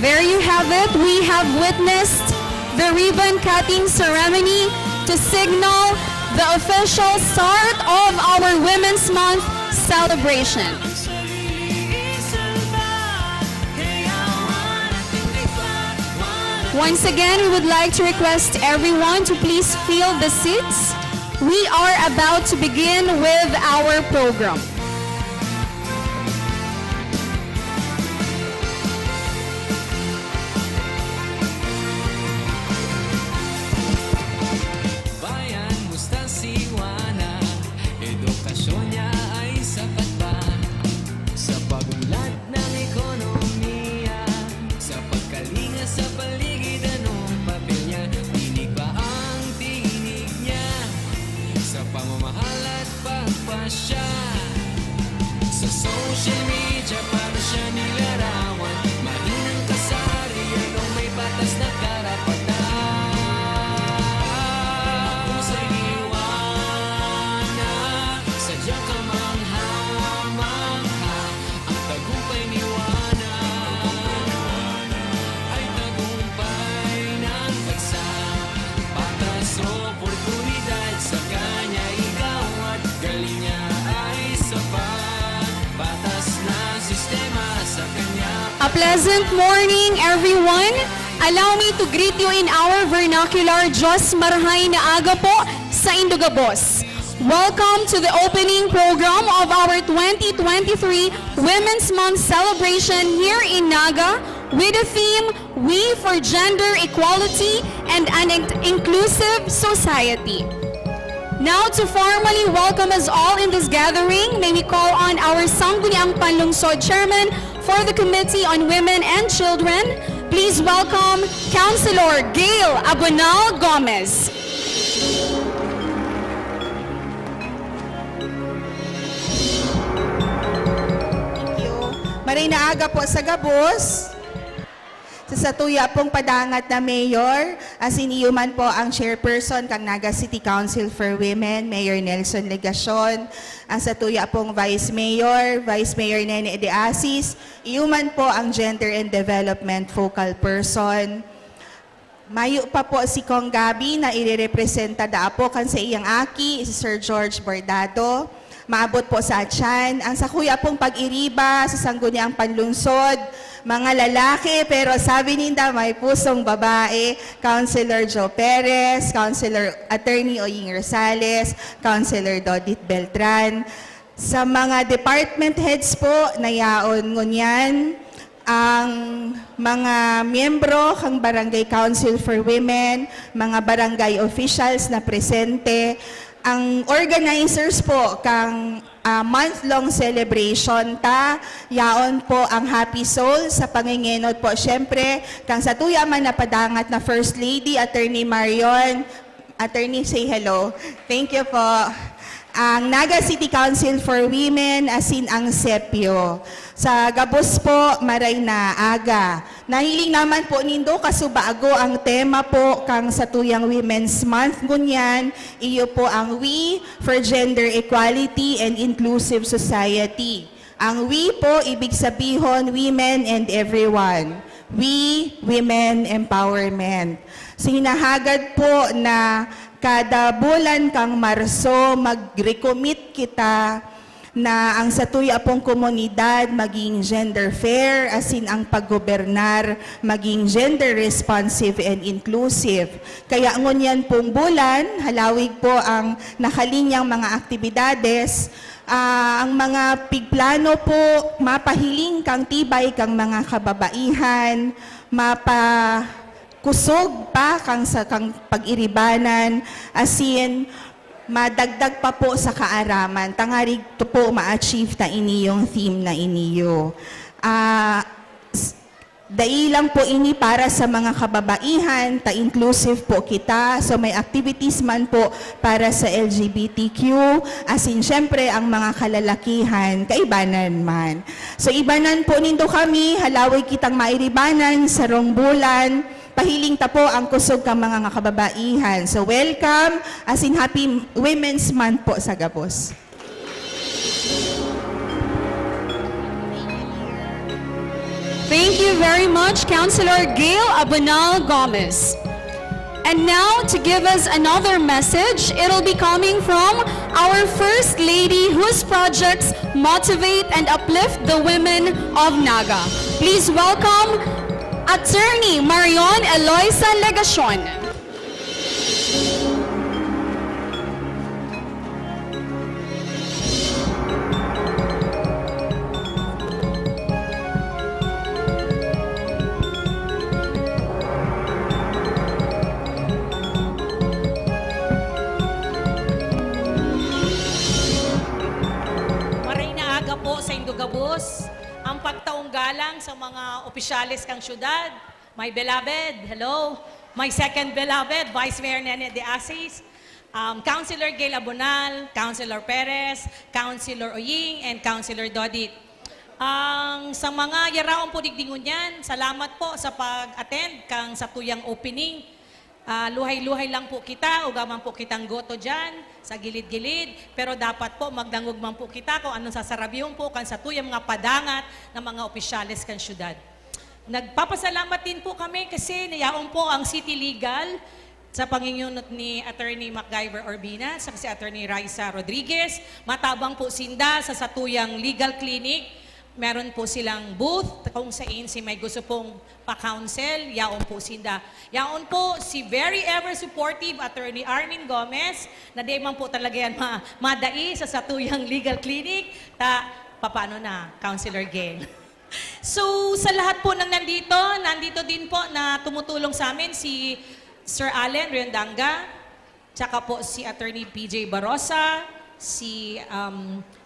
There you have it. We have witnessed the ribbon cutting ceremony to signal the official start of our Women's Month celebration. Once again, we would like to request everyone to please fill the seats. We are about to begin with our program. Bayan, musta siwana, Sa social media para siya nilarawan, mahinang kasari, anong may batas na karapatan. Ako sa iwanan, sadyang kamangha-mangha, ang tagumpay ni Juana ay tagumpay ng bansa. Patas oportunidad sa kanya ikaw at galing niya ay sapat. Patas na sistema sa kanya. A pleasant morning, everyone. Allow me to greet you in our vernacular, Diyos Marahay na aga po sa Indogabos. Welcome to the opening program of our 2023 Women's Month celebration here in Naga with the theme, We for Gender Equality and an Inclusive Society. Now, to formally welcome us all in this gathering, may we call on our Sangguniang Panlungsod Chairman for the Committee on Women and Children. Please welcome Councilor Gail Abonal Gomez. Thank you. Maray na aga po sa Gabos. Sa tuya pong padangat na mayor, as iniuman po ang chairperson kang Naga City Council for Women, Mayor Nelson Legacion. Ang sa tuya pong vice mayor Nene De Asis, iuman po ang gender and development focal person. Mayo pa po si Kong Gabi na irerepresenta da po kan sa iyang aki, si Sir George Bordado. Maabot po sa atyan. Ang sa kuya pong pag-iriba sa Sangguniang Panlungsod, mga lalaki, pero sabi ninda may pusong babae, Councilor Joe Perez, Councilor Attorney Oying Rosales, Councilor Dodit Beltran. Sa mga department heads po, nayaon ngunyan, ang mga miyembro ng Barangay Council for Women, mga barangay officials na presente, ang organizers po kang month-long celebration ta, yaon po ang Happy Soul sa pangingenod po. Siyempre, kang sa tuya man napadangat na First Lady, Attorney Marion. Attorney, say hello. Thank you po. Ang Naga City Council for Women, asin ang CEPPIO. Sa Gabos po, maray na aga. Nahiling naman po nindo kasubago ang tema po kang sa tuyang Women's Month. Ngunyan, iyo po ang We for Gender Equality and Inclusive Society. Ang We po, ibig sabihon, women and everyone. We, Women Empowerment. Sinahagad po na kada bulan kang Marso, mag-recommit kita na ang sa tuya pong komunidad maging gender fair, asin ang paggobernar maging gender responsive and inclusive. Kaya ngunyan pong bulan, halawig po ang nakalinyang mga aktibidades, ang mga pigplano po, mapahiling kang tibay kang mga kababaihan, kusog pa kang sa kang pag-iribanan, asin madagdag pa po sa kaaraman. Tangarig to po ma-achieve na iniyong theme na iniyo. Dailang po ini para sa mga kababaihan, ta-inclusive po kita. So may activities man po para sa LGBTQ, asin syempre ang mga kalalakihan, kaibanan man. So ibanan po nindo kami, halawig kitang mairibanan sa rong bulan, pahiling ta po ang kusog kang mga kababaihan. So welcome, asin Happy Women's Month po sa Gabos. Thank you very much, Councilor Gail Abonal Gomez. And now, to give us another message, it'll be coming from our First Lady whose projects motivate and uplift the women of Naga. Please welcome Attorney Marion Eloisa Legacion. Gabos, ang pagtaong galang sa mga opisyalis kang syudad, my beloved, hello, my second beloved, Vice Mayor Nene De Asis, Councilor Gail Abonal, Councilor Perez, Councilor Oying, and Councilor Dodit. Sa mga yaraon po digdingon yan, salamat po sa pag-attend kang sa tuyang opening. Luhay-luhay lang po kita, ugaman po kitang goto dyan, sa gilid-gilid, pero dapat po magdangog man po kita kung anong sasarabihon po kan sa tuyang mga padangat ng mga opisyales kan syudad. Nagpapasalamat din po kami kasi nayaon po ang City Legal sa pangingunot ni Attorney MacGyver Orbina, sa si Attorney Raisa Rodriguez. Matabang po sinda sa satuyang legal clinic. Meron po silang booth kung saan si may gusto pong pa-counsel, yaon po sinda. Yaon po si very ever supportive Attorney Armin Gomez, na di man po talaga yan madai sa satuyang legal clinic. Paano na, Councilor Gail? So, sa lahat po ng nandito din po na tumutulong sa amin si Sir Allen Riondanga, tsaka po si Attorney PJ Barosa, si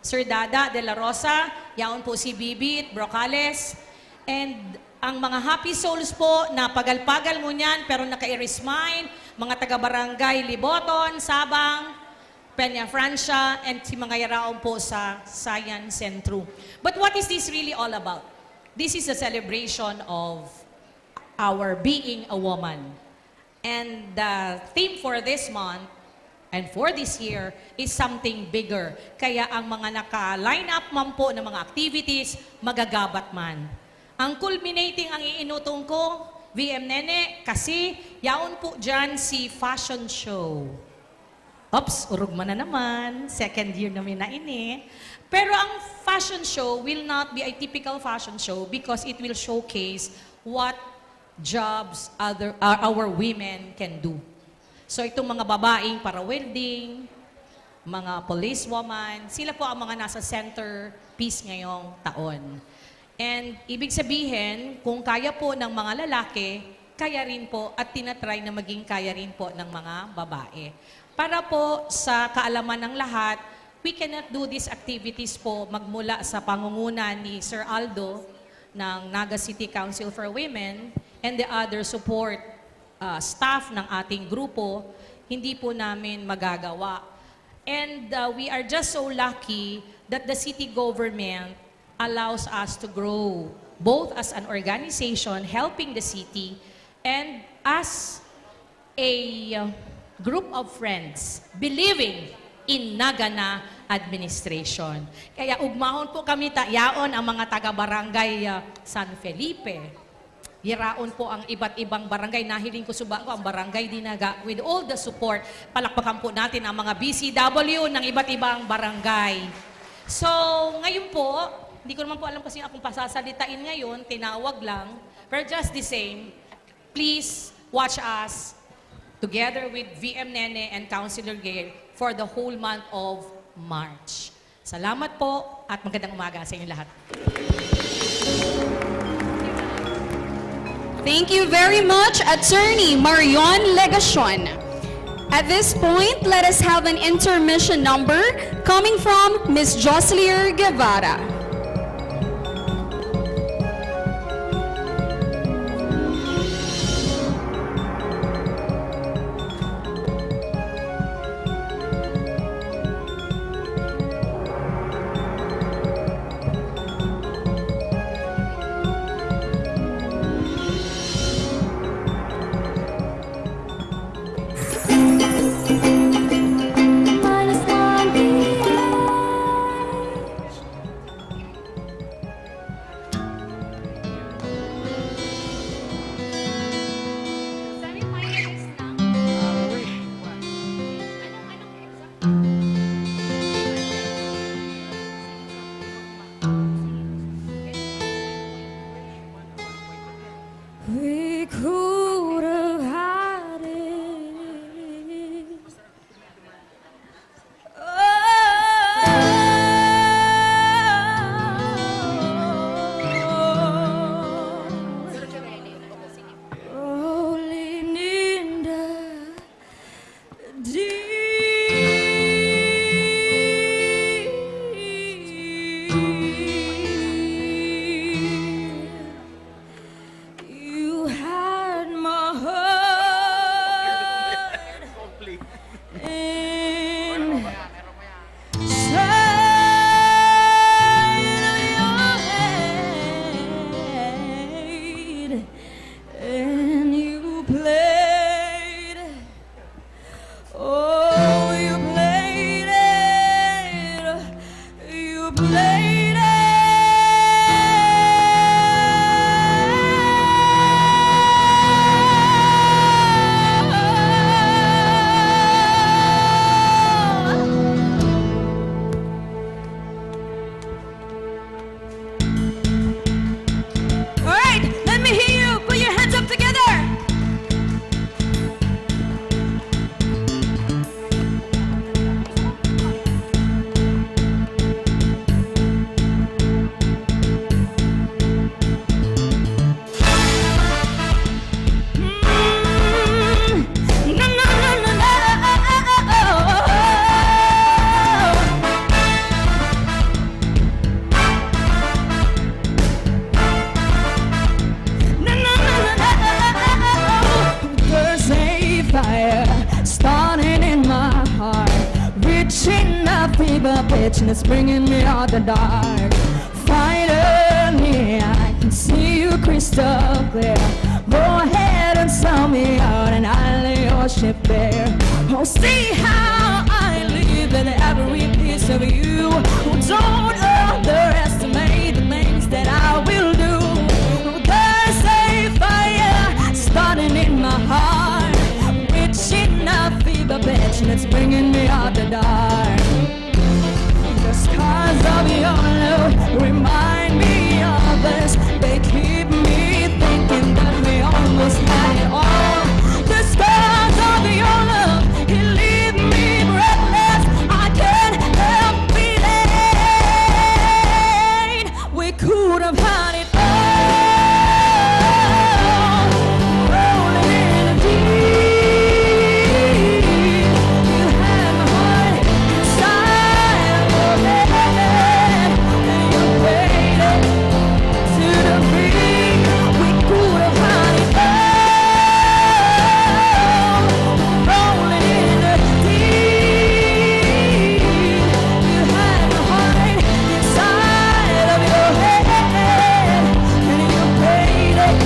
Sir Dada de la Rosa, yaon po si Bibit Brocales, and ang mga happy souls po na pagal-pagal mo niyan pero naka-iris mind, mga taga-barangay Liboton, Sabang, Peña Francia, and si mga yaraon po sa Sayan Centro. But what is this really all about? This is a celebration of our being a woman. And the theme for this month and for this year is something bigger. Kaya ang mga naka-line up man po ng mga activities, magagabat man. Ang culminating ang iinutong ko, VM Nene, kasi yaon po dyan si fashion show. Oops, urog man na naman. Second year namin na ini. Pero ang fashion show will not be a typical fashion show because it will showcase what jobs our women can do. So itong mga babaeng para welding, mga policewoman, sila po ang mga nasa centerpiece ngayong taon. And ibig sabihin, kung kaya po ng mga lalaki, kaya rin po at tinatry na maging kaya rin po ng mga babae. Para po sa kaalaman ng lahat, we cannot do these activities po magmula sa pangunguna ni Sir Aldo ng Naga City Council for Women and the other support staff ng ating grupo, hindi po namin magagawa. And we are just so lucky that the city government allows us to grow both as an organization helping the city and as a group of friends believing in Naga na administration. Kaya ugmahon po kami yaon ang mga taga-barangay San Felipe. Yaraon po ang iba't ibang barangay. Nahiling ko suba ko ang barangay Dinaga with all the support. Palakpakan po natin ang mga BCW ng iba't ibang barangay. So, ngayon po, hindi ko naman po alam kasi akong pasasalitain ngayon, tinawag lang. Pero just the same, please watch us together with VM Nene and Councilor Gail for the whole month of March. Salamat po at magandang umaga sa inyo lahat. Thank you very much, Attorney Marion Legacion. At this point, let us have an intermission number coming from Ms. Jocelier Guevara. pitch and it's bringing me out the dark. Finally, I can see you crystal clear. Go ahead and sell me out and I'll lay your ship bare. Oh, see how I live in every piece of you. Don't underestimate the things that I will do. There's a fire starting in my heart, reaching a fever pitch and it's bringing me out the dark. The scars of your love remind me of us. They keep me thinking that we almost had it all. The scars of your love, you leave me breathless. I can't help feeling we could have had it all. Rolling in the deep, you had my heart inside your head, and you waited to the beat. We could have had it all. Rolling in the deep, you had my heart inside of your head, and you waited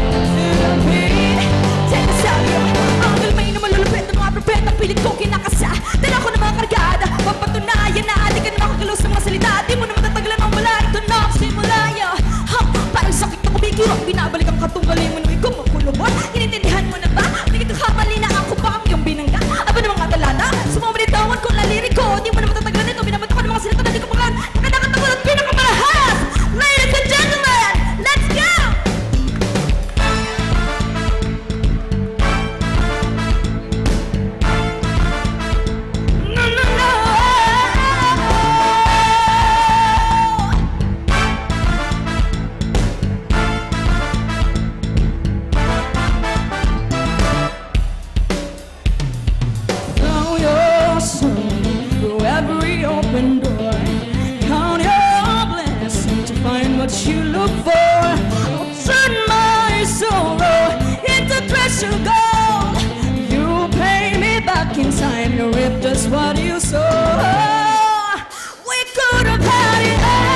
to the beat. Check this out, yo. Ang galmay na malulupit ng mga propet na pilit ko kinakasa. Dala ko ng mga kargada, papatunayan na di ka na makagalaw sa mga salita. Di mo na matatagalan ang wala, ito na ang simula, yo. Parang sakit na kumikiro, binabalik ang katunggalin mo nung ikaw makulubot. Inintindihan mo na ba? Hindi ka kamali na ako pa ang iyong binangga. Aba ng mga talana, sumamanitawan ko ang lirik ko. Di mo na matatagalan ito, binabata ko ng mga salita na di ko pangalan. Nakatakatakot at pinakamalahas. Ladies and gentlemen, let's go! No, no, no! Throw your soul through every open door. Count your blessings to find what you look for. Oh, turn my sorrow into treasure gold. You pay me back in time. You reap just what you sow. We could have had it all.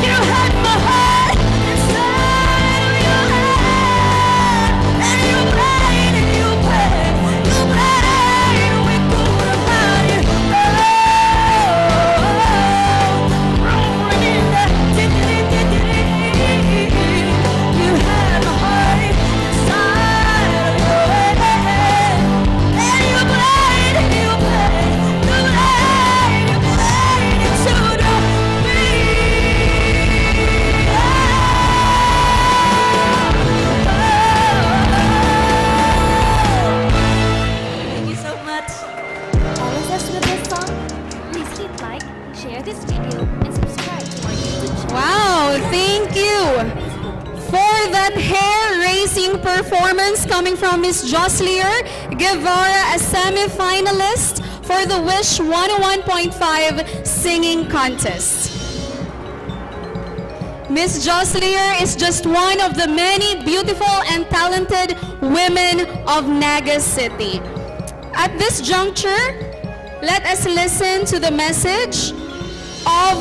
You had my heart inside of your head, and you played and you played, you played. We could have had it all. Rolling in the you had my heart inside of your head, and you played and you played, you played, you played it to the Thank you so much. Always us with this song? Please hit like, share this video, and subscribe to our YouTube channel. Wow, thank you for that hair-raising performance coming from Miss Joslier Guevara, a semi-finalist for the Wish 101.5 Singing Contest. Miss Joslier is just one of the many beautiful and talented women of Naga City. At this juncture, let us listen to the message of,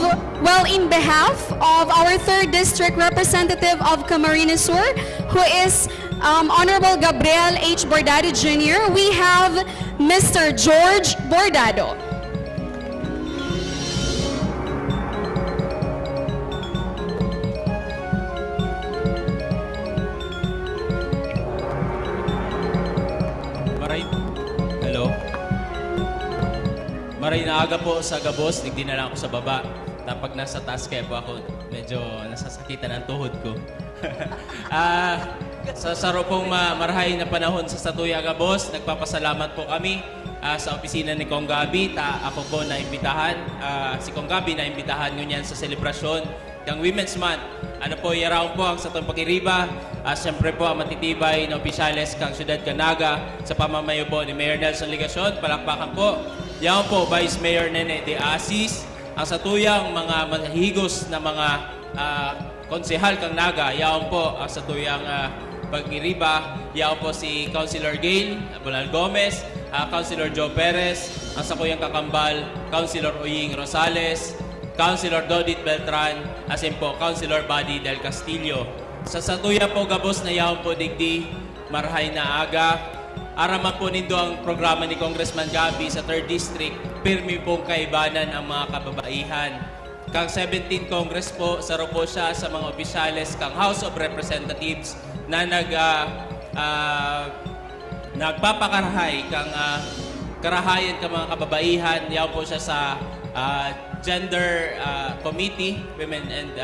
in behalf of our 3rd District Representative of Camarines Sur, who is Honorable Gabriel H. Bordado Jr., we have Mr. George Bordado. Maray na aga po sa gabos, nagdinala ako sa baba. Tapos nasa taas kaya po ako, medyo nasasakitan ang tuhod ko. Sa saro pong marahay na panahon sa Satuya Gabos, nagpapasalamat po kami sa opisina ni Kong Gabi. Ako po naimbitahan, si Kong Gabi naimbitahan ngunyan sa selebrasyon ng Women's Month. Ano po, yaraw po ang sa itong pag-iriba. Siyempre po ang matitibay na opisyales kang syudad Naga sa pamamayo po ni Mayor Nelson Ligacion. Palakpakan po. Yan po, Vice Mayor Nene de Asis. Ang satuyang mga mahigos na mga konsehal kang Naga. Yan po ang satuyang pag-iriba, yaon po si Councilor Gail Bulal Gomez, Councilor Joe Perez, ang sakuyang kakambal, Councilor Uying Rosales, Councilor Dodit Beltran, asin po Councilor Buddy Del Castillo. Sa satuya po gabos na yaon po digdi, marhay na aga, araman po nindo ang programa ni Congressman Gabi sa 3rd District, pirmi pong kaibanan ang mga kababaihan. Kang 17 Congress po, saro po siya sa mga opisyales kang House of Representatives na nagpapakarahay kang karahayan ka mga kababaihan. Yaw po siya sa Gender Committee, Women and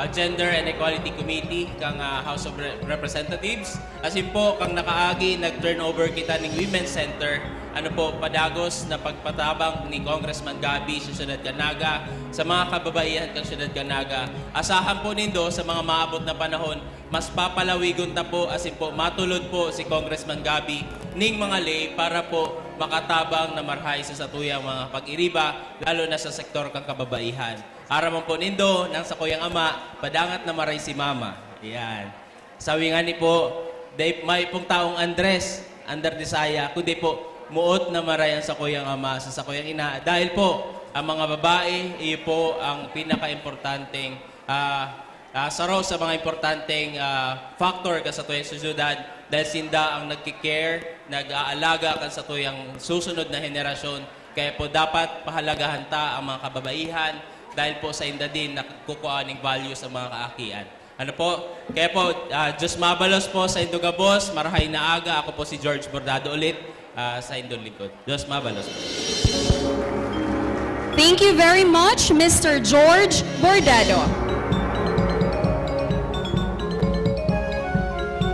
Gender and Equality Committee kang House of Representatives. Asin po, kang nakaagi, nag-turnover kita ng Women's Center, ano po, padagos na pagpatabang ni Congressman Gabi sa Siyudad Naga, sa mga kababaihan kang Siyudad Naga. Asahan po nindo sa mga maabot na panahon, mas papalawigon ta po, asin po, matulod po si Congressman Gabi ning mga lay para po makatabang na marhay sa satuyang mga pag-iriba, lalo na sa sektor kang kababaihan. Araman po nindo, nang sa kuyang ama, padangat na maray si mama. Ayan. Sabi nga ni po, may pong taong Andres, under Desaya, kundi po, muot na marayan sa kuyang ama, sa kuyang ina. Dahil po, ang mga babae, iyo po ang pinaka-importanteng saro sa mga importanteng factor ka sa tuyang susyudad dahil sinda ang nagkikare, nag-aalaga ka sa tuyang susunod na henerasyon. Kaya po dapat pahalagahan ta ang mga kababaihan dahil po sa inda din nakukuha ng value sa mga kaakian. Ano po? Kaya po, Diyos mabalos po sa Indong Gabos, marahay na aga. Ako po si George Bordado ulit sa Indong Likod. Diyos mabalos po. Thank you very much, Mr. George Bordado.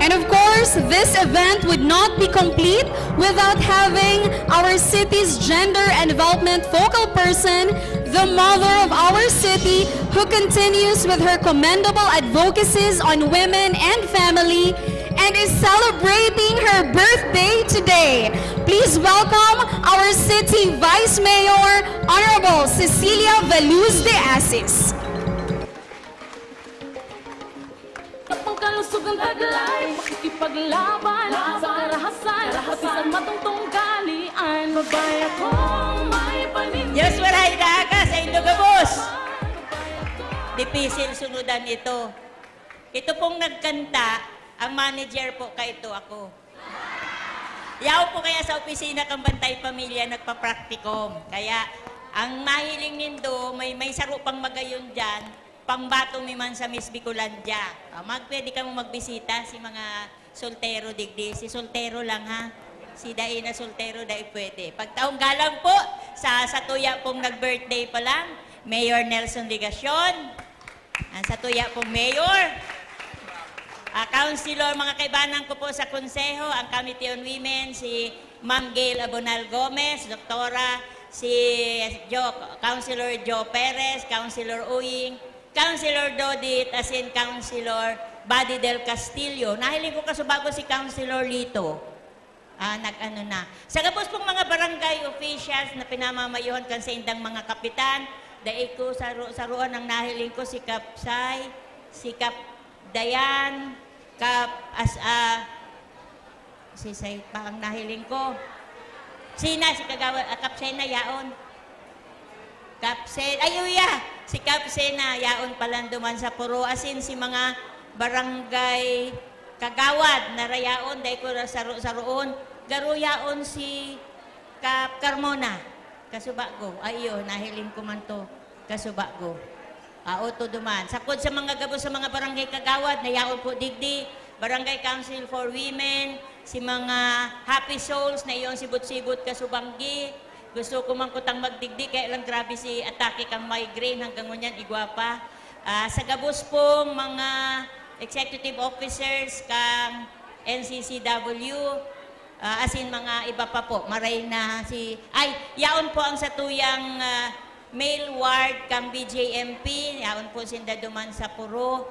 And of course, this event would not be complete without having our city's gender and development focal person, the mother of our city, who continues with her commendable advocacies on women and family and is celebrating her birthday today. Please welcome our City Vice Mayor, Honorable Cecilia Veluz de Asis. Kalusugan taglay, makikipaglaban sa karahasan, pati sa matungtong galian. Babae akong may panindig. Diyos maray na ka sa Indong Gabos. Dipisil sunudan ito. Ito pong nagkanta, ang manager po ito ako. Yaw po kaya sa opisina kang Bantay Pamilya nagpa-practicum. Kaya ang mahiling nindo, may saro pang magayon dyan, pangbato mi man sa Miss Bicolandia. Pwede ka mo magbisita si mga soltero digdi. Si soltero lang ha. Si dai na soltero dai pwede. Pagtaong galang po sa satuya pong nag-birthday pa lang, Mayor Nelson Ligacion. Ang satuya pong mayor. Councilor, mga kaibanan ko po sa konseho, ang Committee on Women, si Ma'am Gail Abonal Gomez, Doktora, si Councilor Joe Perez, Councilor Uying, Councilor Dodit, asin Councilor Buddy Del Castillo. Nahiling ko kasubago si Councilor Lito. Nag-ano na. Sa gabos pong mga barangay officials na pinamamayuhan kan sa indang mga kapitan, dahil ko saruan ang nahiling ko si Kapsay, si Kap Dayan, si Say pa ang nahiling ko. Si Kagawa, Kapsay na yaon. Kapsen, si Kapsena, yaon palang duman sa puro. Asin si mga barangay kagawad na rayaon, dahil ko saroon, garuyaon si Kap Carmona, Kasubago. Nahiling ko man to, Kasubago. Oto duman. Sakod sa mga gabo sa mga barangay kagawad, na yaon po digdi, Barangay Council for Women, si mga Happy Souls, na iyon sibot-sibot Kasubanggi. Gusto ko man kutang magdigdi, kaya lang grabe si atake kang migraine hanggang ngunyan, igwapa. Sa gabos pong mga executive officers kang NCCW, asin mga iba pa po, maray na yaon po ang satuyang male ward kang BJMP, yaon po sinda duman sa puro.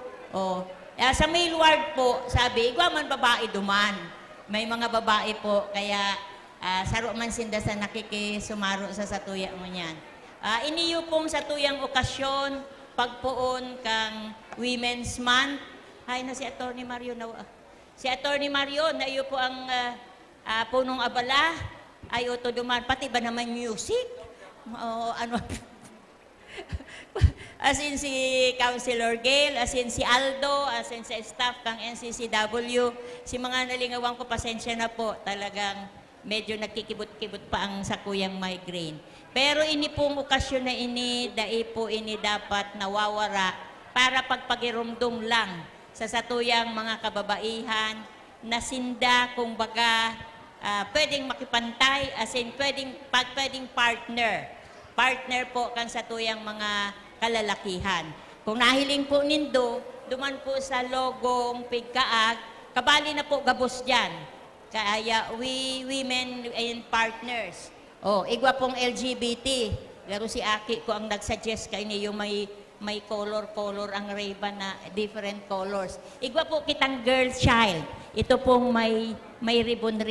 Sa male ward po, sabi, igwaman babae duman. May mga babae po, kaya saro man sinda sa nakikisumaro sa satuya mo niyan. Iniyo pong satuyang okasyon, pagpuon kang Women's Month. Hay na si Atty. Mario na Si Attorney Marion, na iyo po ang punong abala, ayaw to duman, pati ba naman music? O ano? As in si Councilor Gail, as in si Aldo, as in si staff kang NCCW, si mga nalingawan ko, pasensya na po, talagang medyo nagkikibot-kibot pa ang sakuyang migraine. Pero ini pong okasyon na ini, dai po ini dapat nawawara para pagpagirumdum lang sa satuyang mga kababaihan na sinda, kung baga, pwedeng makipantay, as in pwedeng partner. Partner po kan satuyang mga kalalakihan. Kung nahiling po nindo, duman po sa logong pigkaag, kabali na po gabos dyan. Kaya we women and partners. Oh, igwa pong LGBT. Laro si Aki ko ang nagsuggest kay niyo may color ang Ray-Ban na different colors. Igwa po kitang girl child. Ito pong may ribbon.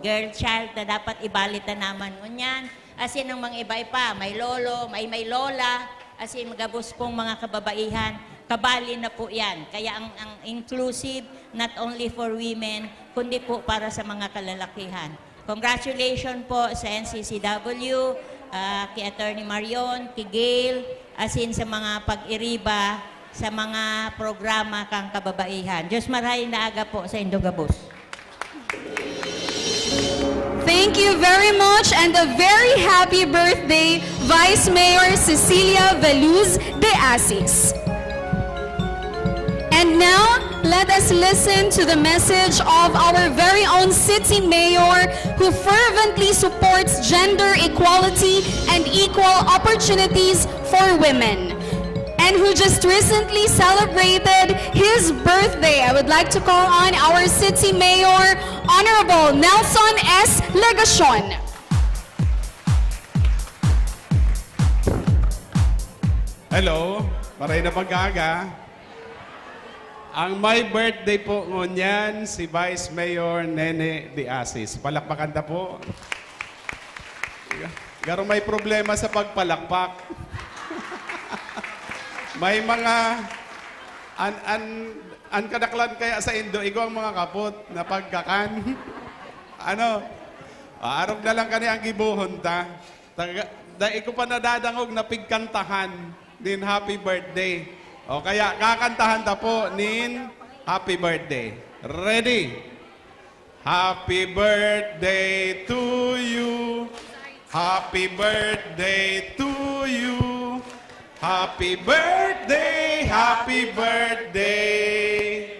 Girl child na dapat ibalit na naman ngunyan. As in ang mga ibay pa, may lolo, may lola, as in magabos pong mga kababaihan, kabali na po yan. Kaya ang inclusive, not only for women, kundi po para sa mga kalalakihan. Congratulations po sa NCCW, kay Attorney Marion, kay Gail, as in sa mga pag-iriba, sa mga programa kang kababaihan. Diyos maraming naaga po sa Indogabos. Thank you very much and a very happy birthday, Vice Mayor Cecilia Veluz de Asis. And now, let us listen to the message of our very own city mayor who fervently supports gender equality and equal opportunities for women, and who just recently celebrated his birthday. I would like to call on our city mayor, Honorable Nelson S. Legacion. Hello, maray na pag-aga. Ang may birthday po ngunyan, si Vice Mayor Nene de Asis. Palakpakan ta po. Garo may problema sa pagpalakpak. May mga an kadaklan kaya sa Indo, ikaw ang mga kapot na pagkakan. Ano? Arog na lang kani ang gibuhon ta. Dahil ko pa nadadangog na pigkantahan din happy birthday. O kaya kakantahan ta po nin happy birthday. Ready? Happy birthday to you. Happy birthday to you. Happy birthday, happy birthday.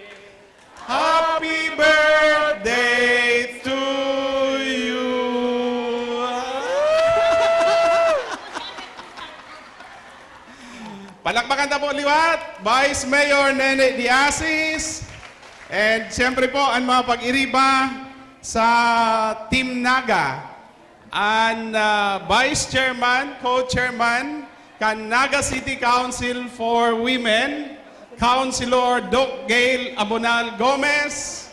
Happy birthday to you. Palakpakan na po liwat, Vice Mayor Nene de Asis. And siyempre po ang mga pag-iriba sa Team Naga. And Vice Chairman, Co-Chairman, kan Naga City Council for Women, Councilor Doc Gail Abonal Gomez.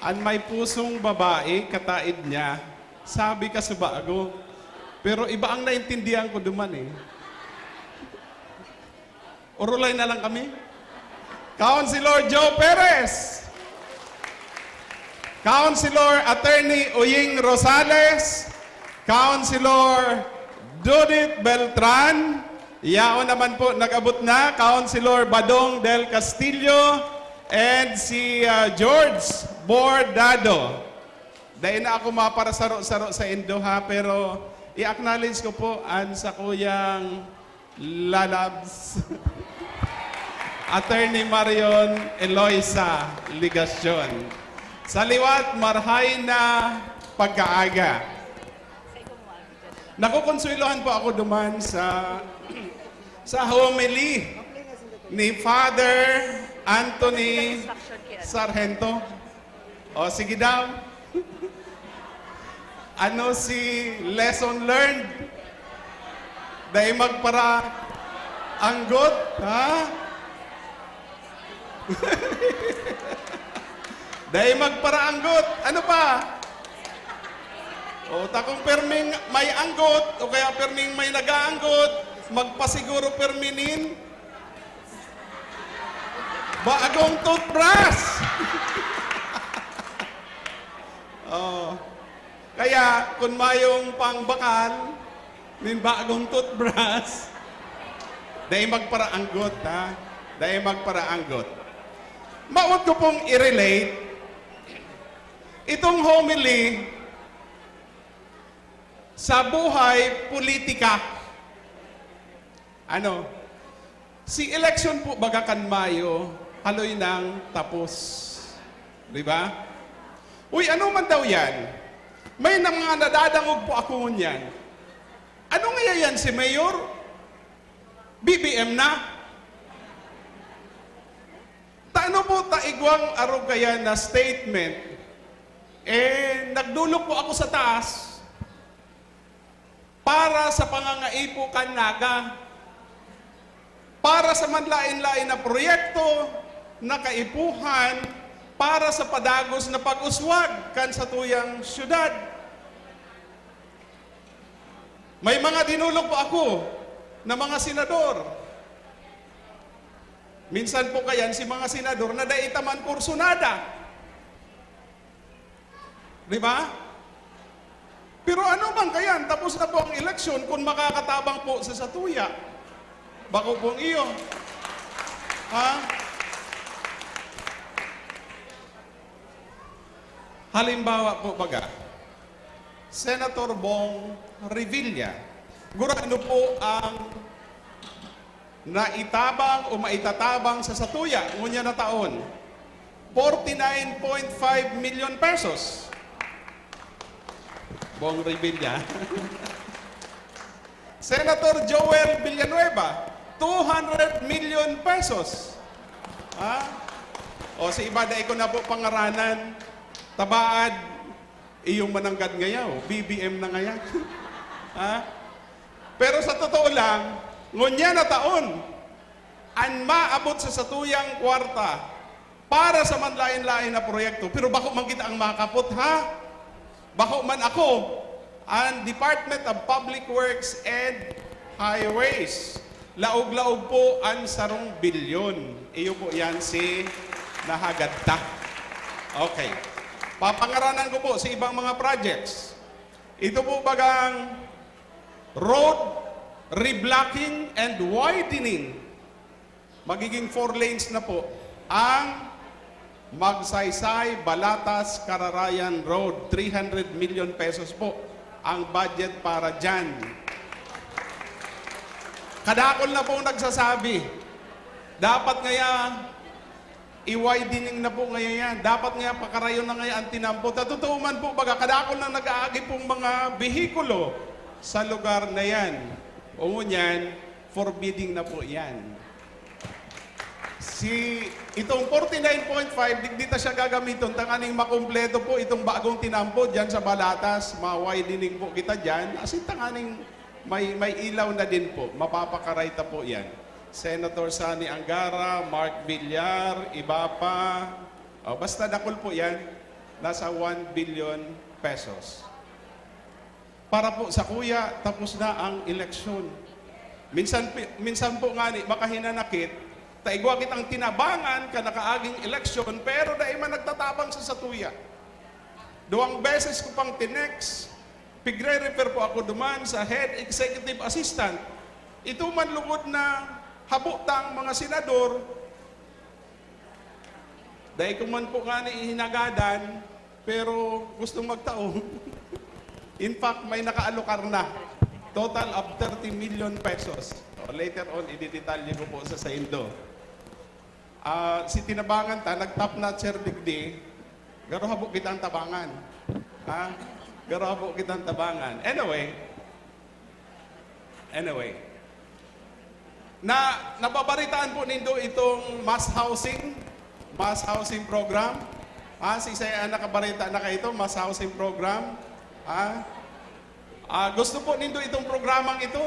Ang may pusong babae, kataid niya, sabi ka sa bago. Pero iba ang naintindihan ko duman eh. Urulay na lang kami. Councilor Joe Perez. Councilor Attorney Uying Rosales. Councilor Judith Beltran. Yao naman po nag-abot na. Councilor Badong del Castillo. And si George Bordado. Dahil na ako maparasaro-saro sa Indo ha. Pero i-acknowledge ko po ang sa kuyang lalabs. Attorney Marion Eloisa Ligacion. Sa liwat, marhay na pagkaaga. Nakukonsuelohan po ako duman sa homily ni Father Anthony Sargento. O sige daw. Ano si lesson learned? Dahil magpara anggot, ha? Dahil magparaanggot. Ano pa? O takong perming may anggot o kaya perming may nagaanggot, magpasiguro perminin bagong toothbrush. Oh. Kaya, kung mayong pangbakal, may bagong toothbrush, dahil magparaanggot, ha? Dahil magparaanggot. Maot ko pong i-relate itong homily sa buhay politika. Ano? Si election po bagakan Mayo, haloy nang tapos. Di ba? Uy, ano man daw yan? May mga nadadangog po ako ngunyan. Ano nga yan si Mayor? BBM na? Taano po taigwang arog kaya na statement? Eh, nagdulok po ako sa taas para sa pangangaipo kan Naga, para sa manlain-lain na proyekto na kaipuhan, para sa padagos na pag-uswag kan sa tuyang syudad. May mga dinulog po ako na mga senador. Minsan po kayan si mga senador na daitaman kursunada. Di ba? Pero ano bang kayan? Tapos na po ang eleksyon kung makakatabang po sa satuya. Bako pong iyo. Ha? Halimbawa po baga, Senator Bong Revilla, gurano po ang naitabang o maitatabang sa satuya ngunya na taon? 49.5 million pesos. Bong Revilla. Senator Joel Villanueva, 200 million pesos. Ha? O sa iba, dahil ko na po pangaranan, tabaad, iyong mananggad ngayaw, BBM na ngaya. Ha? Pero sa totoo lang, ngunya na taon, ang maabot sa satuyang kwarta para sa manlain-lain na proyekto. Pero bako man kita ang makapot, ha? Bako man ako, ang Department of Public Works and Highways. Laog-laog po ang 1 bilyon. Iyo po yan si nahagadta. Okay. Papangaranan ko po sa ibang mga projects. Ito po bagang road reblocking and widening. Magiging 4 lanes na po ang Magsaysay, Balatas, Kararayan Road. 300 million pesos po ang budget para dyan. Kadakol na pong nagsasabi, dapat ngaya i-widening na po ngayon yan. Dapat nga pakarayon na ngayon ang tinampo. Totoo man po baga, kadakol na nag-aagi pong mga behikulo sa lugar na yan. O ngunyan, forbidding na po yan. Itong 49.5, dito siya gagamiton, tanganing makumpleto po itong bagong tinampo dyan sa Balatas, ma-widening po kita dyan, asin tanganing may ilaw na din po, mapapakarayta po yan. Senator Sani Angara, Mark Villar, iba pa, basta dakol po yan, nasa 1 billion pesos. Para po sa kuya, tapos na ang eleksyon. Minsan po nga ni, makahinanakit, taigwa kitang tinabangan ka nakaaging eleksyon, pero dahil man nagtatabang sa satuya. 2 beses ko pang tinex, pigre-refer po ako duman sa head executive assistant. Ito man lugod na habutang mga senador, dahil ko man po nga ni hinagadan, pero gustong magtaong. In fact, may nakaalokar na. Total of 30 million pesos. Later on, ididetalye ko po sa Saindo. Si tinabangan ta, nag-top notcher digdi, garo habo kita ang tabangan. Ha? Garo habo kita ang tabangan. Anyway, nababaritaan po nindo itong mass housing program. Si Saya nakabarita na kayo ito, mass housing program. Gusto po nindo itong programang ito?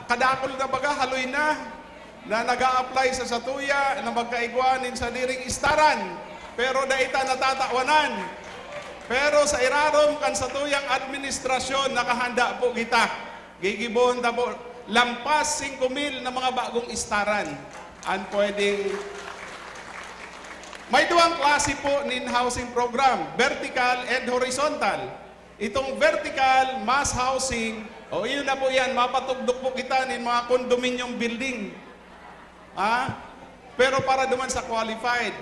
Kadakol na baga, haloy na nag-a-apply sa satuya na magkaigwanin sa diring istaran, pero daita natatakwanan. Pero sa irarom kan satuyang administrasyon, nakahanda po kita. Gigibon na po, lampas 5,000 na mga bagong istaran ang pwedeng May duwang klase po nin housing program, vertical and horizontal. Itong vertical mass housing, o yun na po yan, mapatugdok po kita nin mga condominium building. Pero para duman sa qualified.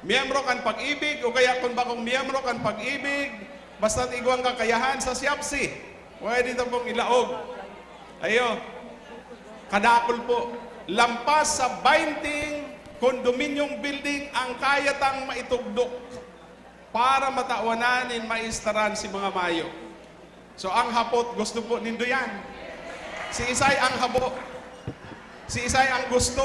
Miyembro kan pag-ibig, o kaya kung bakong miyembro kan pag-ibig, basta't iguang kakayahan sa siyapsi. Pwede ito pong ilaog. Ayo, kadakol po. Lampas sa 20 condominium building ang kayatang maitugdok para matawanan maistaran si mga mayo. So ang hapot, gusto po nindo yan. Si Isay ang habo. Si Isay ang gusto.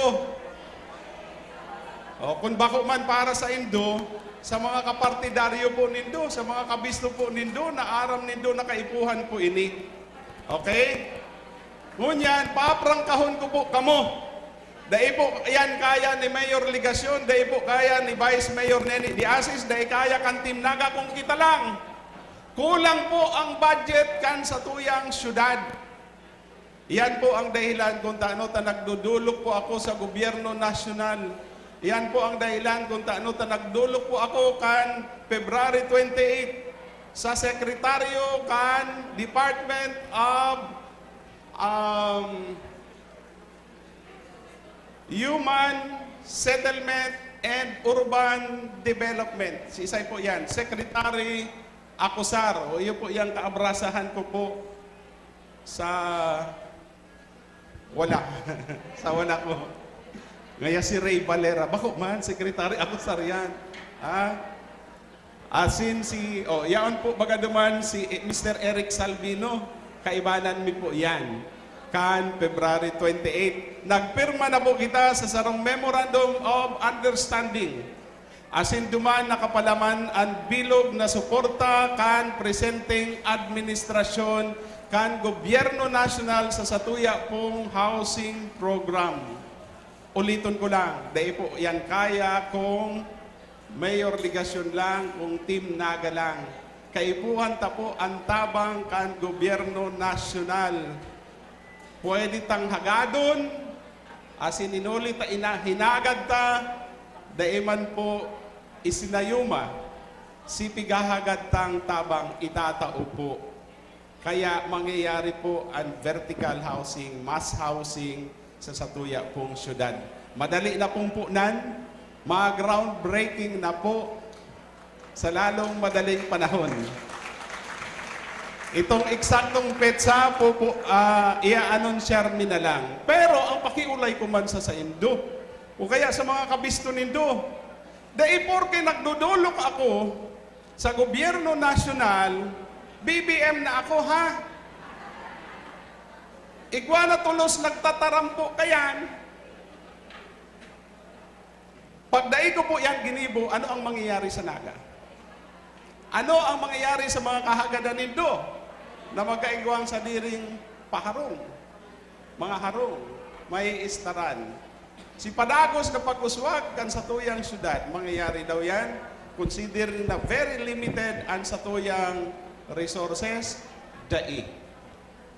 O kung bako man para sa Indo, sa mga kapartidaryo po nindo, sa mga kabisto po nindo, na aram nindo na kaipuhan po ini. Okay? Ngunyan, paprangkahon ko po kamo. Dahil po yan kaya ni Mayor Ligasyon, dahil po kaya ni Vice Mayor Neni Diasis, dahil kaya kan Team Naga kung kita lang. Kulang po ang budget kan sa tuyang syudad. Yan po ang dahilan kung taano ta nagdudulok po ako sa gobyerno nasyonal. Yan po ang dahilan kung taano ta nagdulok po ako kan February 28 sa sekretaryo kan Department of Human Settlement and Urban Development. Si Isay po yan. Secretary Acosar. O yun po yung kaabrasahan ko po sa wala. Sa wala ko. Ngayon si Ray Valera. Bako man, Secretary Acosar yan. Asin si, yan po baga duman si Mr. Eric Salvino. Kaibanan mi po yan. Kan February 28. Nagpirma na po kita sa sarong Memorandum of Understanding. Asin duman nakapalaman ang bilog na suporta kan presenting administrasyon kan gobyerno nasyonal sa satuya pong housing program. Uliton ko lang, dahil po yan kaya kung Mayor Ligasyon lang, kung Team Naga lang. Kaipuhan ta po ang tabang kan gobyerno nasyonal. Pwede tang hagadon, asin inuli ta hinagad ta, daiman po isinayuma, si pigahagad tang tabang itatao po. Kaya mangyayari po ang vertical housing, mass housing sa satuya pong syudad. Madali na pong punan, groundbreaking na po sa lalong madaling panahon. Itong eksaktong petsa po i-announcer mi na lang. Pero ang pakiulay ko man sa Indo, o kaya sa mga kabisto nindo, dahil porke nagdudulok ako sa gobyerno nasyonal, BBM na ako ha. Igwa na tulos nagtatarampo kayan. Pagdai ko po yan ginibo, ano ang mangyayari sa Naga? Ano ang mangyayari sa mga kahagadan nindo? Na magkaigwang sa diring paharong. Mga harong, may istaran. Si Padagos kapag uswag kan sa tuyang syudad, mangyayari daw yan, considering na very limited ang sa tuyang resources, dai.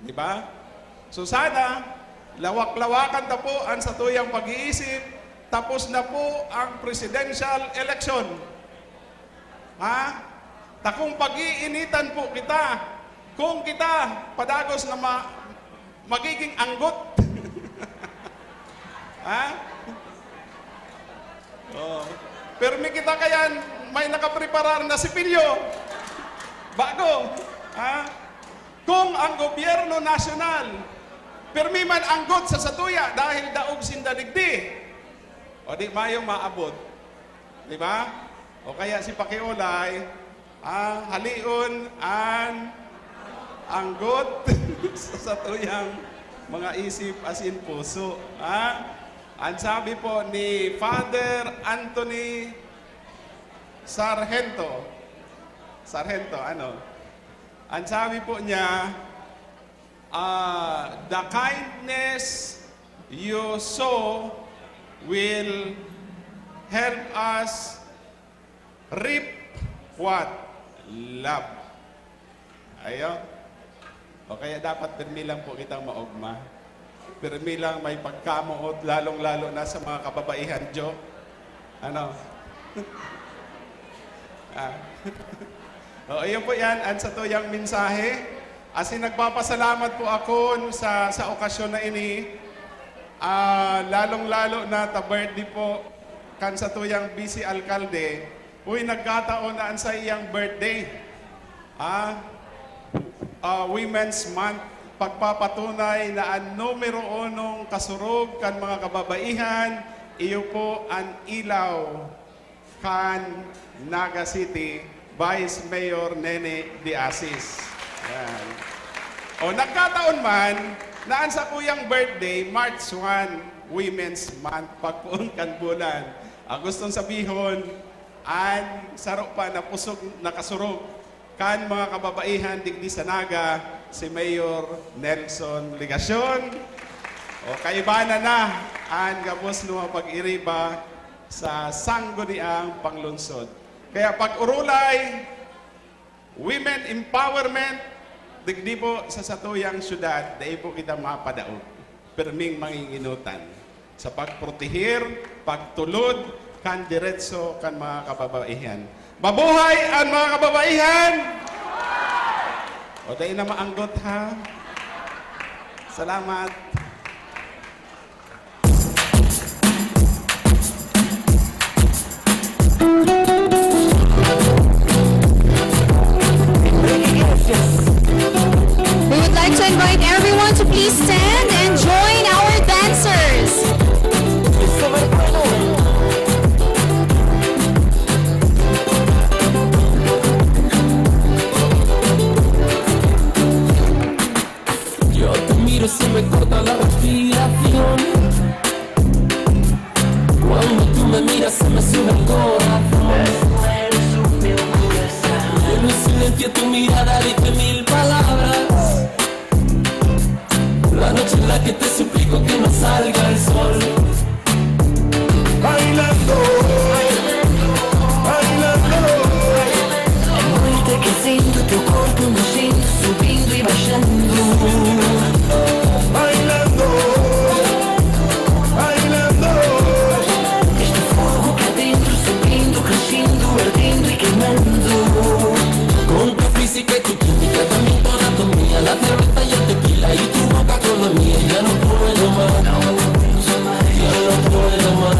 Di ba? So sana, lawak-lawakan na po ang sa tuyang pag-iisip, tapos na po ang presidential election. Takong pag-iinitan po kita, kung kita, Padagos na magiging anggot. Pero may kita kayan, may nakapreparar na CEPPIO. Bago. Kung ang gobyerno nasyonal, permi man anggot sa satuya dahil daog sindadigdi, o di mayong maabot. Di ba? O kaya si Pakiolay, halion anggot sa tuyang mga isip asin puso. Ang sabi po ni Father Anthony Sargento, ang sabi po niya, the kindness you sow will help us reap what? Love. Ayo. O kaya dapat pirmi lang po kitang maugma. Pirmi lang may pagkamuot, lalong-lalo na sa mga kababaihan, Jo. Ayun po yan, ang sa tuyang mensahe. As in, nagpapasalamat po ako sa okasyon na ini. Lalong-lalo na ta birthday po kan sa tuyang busy alkalde. Uy, nagkataon na sa iyang birthday. Women's Month. Pagpapatunay na ang numero 1 kasurog kan mga kababaihan, iyo po ang ilaw kan Naga City, Vice Mayor Nene de Asis. Yan. Nagkataon man, naan sa kuyang birthday, March 1, Women's Month, pagpuon kan bulan. Gustong sabihon, ang sarok pa na pusog na kasurog kan mga kababaihan digdi sa Naga, si Mayor Nelson Ligasyon. Kaibana na ang gabos no pag-iriba sa sangguniang panglunsod. Kaya pag-urulay, women empowerment, digdi po sa satuyang syudad, dahil po kita mapadaog. Perming manginginutan sa pagprotehir, pagtulod, kan diretso kan mga kababaihan. Mabuhay ang mga kababaihan! O dahil na maanggot ha. Salamat. We would like to invite everyone to please stand and join our dancers. Yo te miro y se me corta la respiración. Cuando tú me miras se me sube el corazón. En el silencio tu mirada dice 1000 palabras. La noche en la que te suplico que no salga el sol. Bailando, bailando. A noite que sinto teu corpo mexendo, subindo e baixando. Bailando, bailando. Este fogo cá dentro, subindo, crescendo, ardendo e queimando. Con tu física y tu química, también tu anatomía, la cerveza y el tequila y tu boca con la mía, ya no puedo más, ya no puedo más.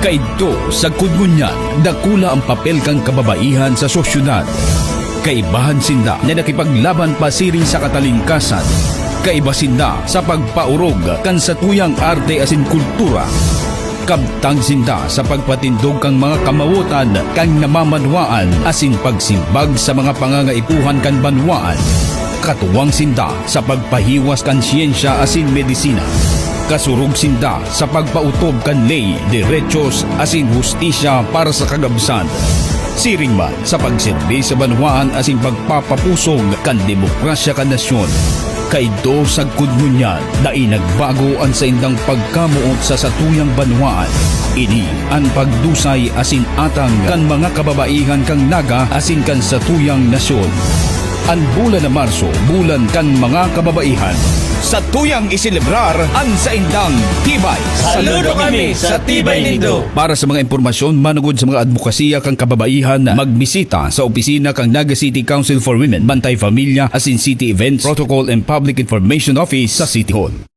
Kaidto sa kudngunyan, dakula ang papel kang kababaihan sa sosyudad. Kaibahan sinda na nakipaglaban pasiring sa katalingkasan. Kaiba sinda sa pagpaurog kan sa tuyang arte asin kultura. Kabtang sinda sa pagpatindog kang mga kamawutan kang namamanwaan asin pagsimbag sa mga pangangaipuhan kan banwaan. Katuwang sinda sa pagpahiwas kan siyensya asin medisina. Kasurog sinda sa pagpautob kan ley, derechos asin hustisya para sa kagabsan. Siring man sa pagsilbi sa banwaan asin pagpapapusog kan demokrasya kan nasyon. Kaidto sa kudngunyan na inagbago ang sa indang pagkamuot sa satuyang banwaan. Ini ang pagdusay asin atang kan mga kababaihan kang Naga asin kan satuyang nasyon. Ang bulan na Marso, bulan kan mga kababaihan. Sa tuyang isilebrar ang sa indang tibay. Saludo kami sa Tibay Nindo. Para sa mga impormasyon manugod sa mga advokasya kang kababaihan, magbisita sa opisina kang Naga City Council for Women, Bantay Familia, asin City Events, Protocol and Public Information Office sa City Hall.